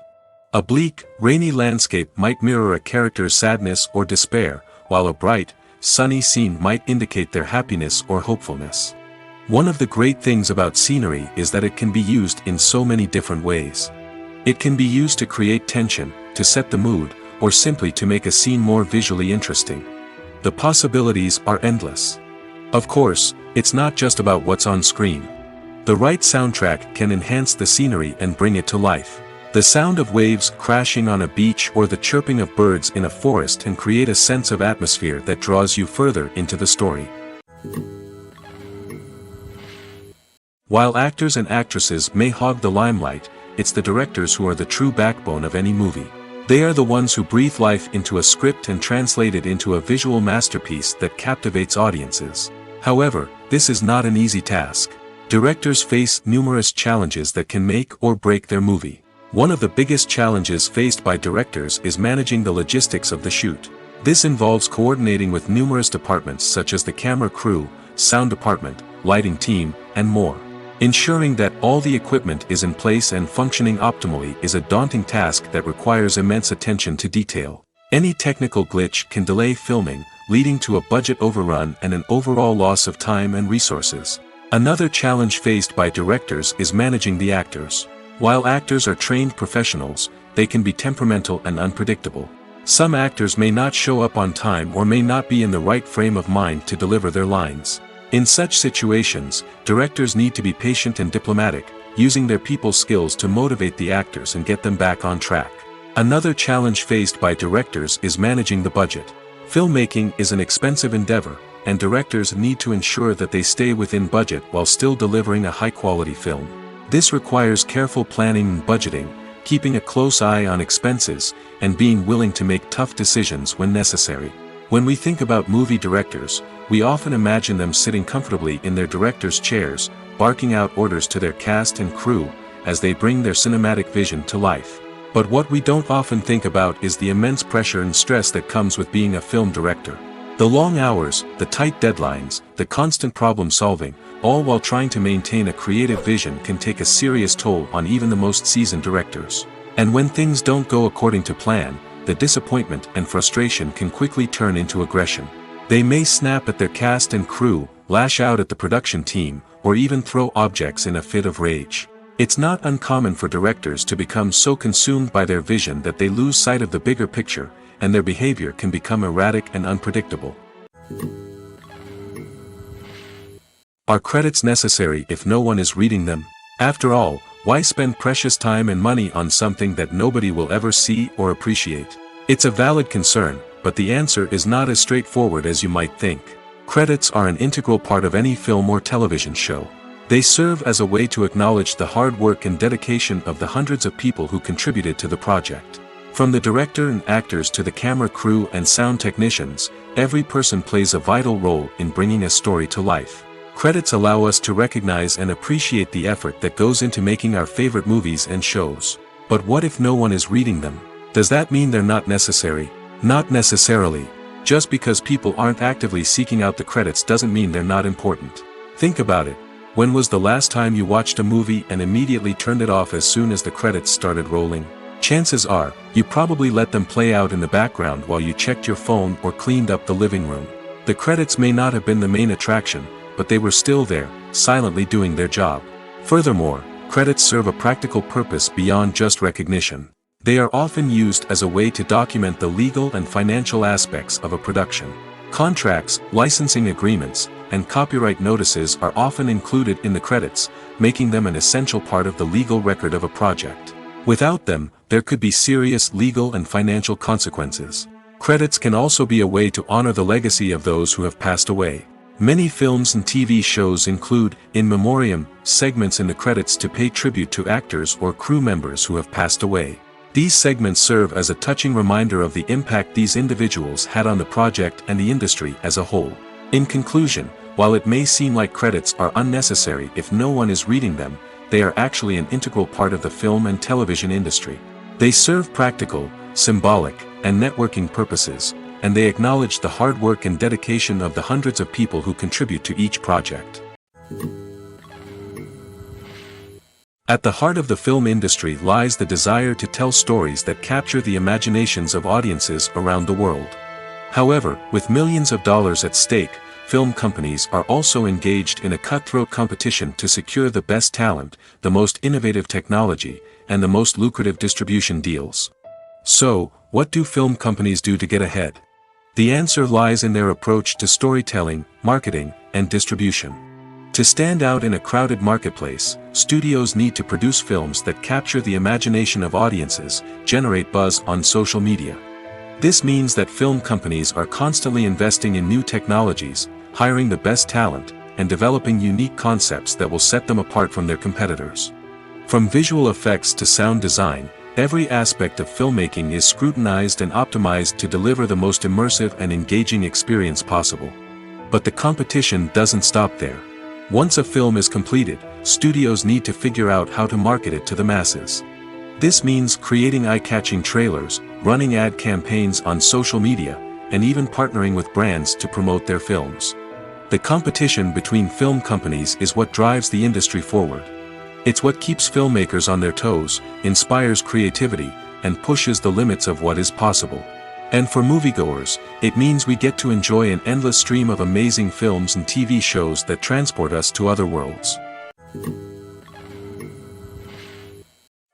A bleak, rainy landscape might mirror a character's sadness or despair, while a bright, sunny scene might indicate their happiness or hopefulness. One of the great things about scenery is that it can be used in so many different ways. It can be used to create tension, to set the mood, or simply to make a scene more visually interesting. The possibilities are endless. Of course, it's not just about what's on screen. The right soundtrack can enhance the scenery and bring it to life. The sound of waves crashing on a beach or the chirping of birds in a forest can create a sense of atmosphere that draws you further into the story. While actors and actresses may hog the limelight, it's the directors who are the true backbone of any movie. They are the ones who breathe life into a script and translate it into a visual masterpiece that captivates audiences. However, this is not an easy task. Directors face numerous challenges that can make or break their movie. One of the biggest challenges faced by directors is managing the logistics of the shoot. This involves coordinating with numerous departments such as the camera crew, sound department, lighting team, and more. Ensuring that all the equipment is in place and functioning optimally is a daunting task that requires immense attention to detail. Any technical glitch can delay filming, leading to a budget overrun and an overall loss of time and resources. Another challenge faced by directors is managing the actors. While actors are trained professionals, they can be temperamental and unpredictable. Some actors may not show up on time or may not be in the right frame of mind to deliver their lines. In such situations, directors need to be patient and diplomatic, using their people skills to motivate the actors and get them back on track. Another challenge faced by directors is managing the budget. Filmmaking is an expensive endeavor, and directors need to ensure that they stay within budget while still delivering a high-quality film. This requires careful planning and budgeting, keeping a close eye on expenses, and being willing to make tough decisions when necessary. When we think about movie directors, we often imagine them sitting comfortably in their director's chairs, barking out orders to their cast and crew, as they bring their cinematic vision to life. But what we don't often think about is the immense pressure and stress that comes with being a film director. The long hours, the tight deadlines, the constant problem solving, all while trying to maintain a creative vision can take a serious toll on even the most seasoned directors. And when things don't go according to plan, the disappointment and frustration can quickly turn into aggression. They may snap at their cast and crew, lash out at the production team, or even throw objects in a fit of rage. It's not uncommon for directors to become so consumed by their vision that they lose sight of the bigger picture, and their behavior can become erratic and unpredictable. Are credits necessary if no one is reading them? After all, why spend precious time and money on something that nobody will ever see or appreciate? It's a valid concern, but the answer is not as straightforward as you might think. Credits are an integral part of any film or television show. They serve as a way to acknowledge the hard work and dedication of the hundreds of people who contributed to the project. From the director and actors to the camera crew and sound technicians, every person plays a vital role in bringing a story to life. Credits allow us to recognize and appreciate the effort that goes into making our favorite movies and shows. But what if no one is reading them? Does that mean they're not necessary? Not necessarily. Just because people aren't actively seeking out the credits doesn't mean they're not important. Think about it. When was the last time you watched a movie and immediately turned it off as soon as the credits started rolling? Chances are, you probably let them play out in the background while you checked your phone or cleaned up the living room. The credits may not have been the main attraction, but they were still there, silently doing their job. Furthermore, credits serve a practical purpose beyond just recognition. They are often used as a way to document the legal and financial aspects of a production. Contracts, licensing agreements, and copyright notices are often included in the credits, making them an essential part of the legal record of a project. Without them, there could be serious legal and financial consequences. Credits can also be a way to honor the legacy of those who have passed away. Many films and TV shows include, in memoriam, segments in the credits to pay tribute to actors or crew members who have passed away. These segments serve as a touching reminder of the impact these individuals had on the project and the industry as a whole. In conclusion, while it may seem like credits are unnecessary if no one is reading them, they are actually an integral part of the film and television industry. They serve practical, symbolic, and networking purposes, and they acknowledge the hard work and dedication of the hundreds of people who contribute to each project. At the heart of the film industry lies the desire to tell stories that capture the imaginations of audiences around the world. However, with millions of dollars at stake, film companies are also engaged in a cutthroat competition to secure the best talent, the most innovative technology, and the most lucrative distribution deals. So, what do film companies do to get ahead? The answer lies in their approach to storytelling, marketing, and distribution. To stand out in a crowded marketplace, studios need to produce films that capture the imagination of audiences, generate buzz on social media. This means that film companies are constantly investing in new technologies, hiring the best talent, and developing unique concepts that will set them apart from their competitors. From visual effects to sound design, every aspect of filmmaking is scrutinized and optimized to deliver the most immersive and engaging experience possible. But the competition doesn't stop there. Once a film is completed, studios need to figure out how to market it to the masses. This means creating eye-catching trailers, running ad campaigns on social media, and even partnering with brands to promote their films. The competition between film companies is what drives the industry forward. It's what keeps filmmakers on their toes, inspires creativity, and pushes the limits of what is possible. And for moviegoers, it means we get to enjoy an endless stream of amazing films and TV shows that transport us to other worlds.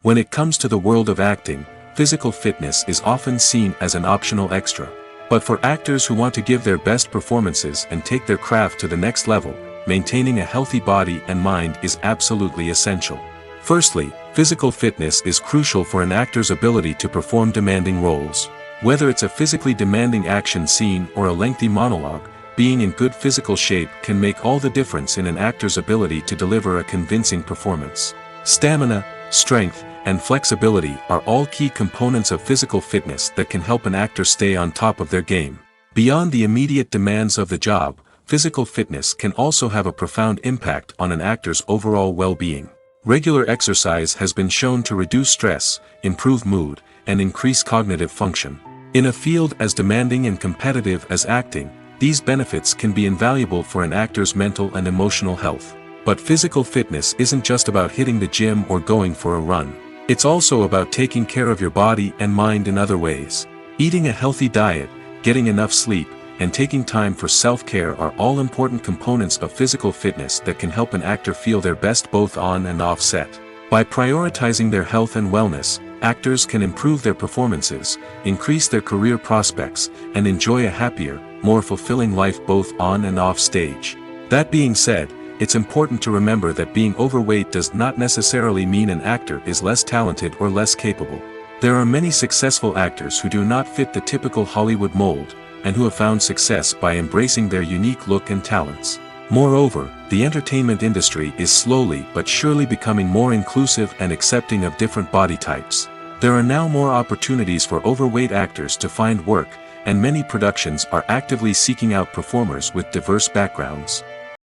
When it comes to the world of acting, physical fitness is often seen as an optional extra. But for actors who want to give their best performances and take their craft to the next level, maintaining a healthy body and mind is absolutely essential. Firstly, physical fitness is crucial for an actor's ability to perform demanding roles. Whether it's a physically demanding action scene or a lengthy monologue, being in good physical shape can make all the difference in an actor's ability to deliver a convincing performance. Stamina, strength, and flexibility are all key components of physical fitness that can help an actor stay on top of their game. Beyond the immediate demands of the job, physical fitness can also have a profound impact on an actor's overall well-being. Regular exercise has been shown to reduce stress, improve mood, and increase cognitive function. In a field as demanding and competitive as acting, these benefits can be invaluable for an actor's mental and emotional health. But physical fitness isn't just about hitting the gym or going for a run. It's also about taking care of your body and mind in other ways. Eating a healthy diet, getting enough sleep, and taking time for self-care are all important components of physical fitness that can help an actor feel their best both on and off set. By prioritizing their health and wellness, actors can improve their performances, increase their career prospects, and enjoy a happier, more fulfilling life both on and off stage. That being said, it's important to remember that being overweight does not necessarily mean an actor is less talented or less capable. There are many successful actors who do not fit the typical Hollywood mold, and who have found success by embracing their unique look and talents. Moreover, the entertainment industry is slowly but surely becoming more inclusive and accepting of different body types. There are now more opportunities for overweight actors to find work, and many productions are actively seeking out performers with diverse backgrounds.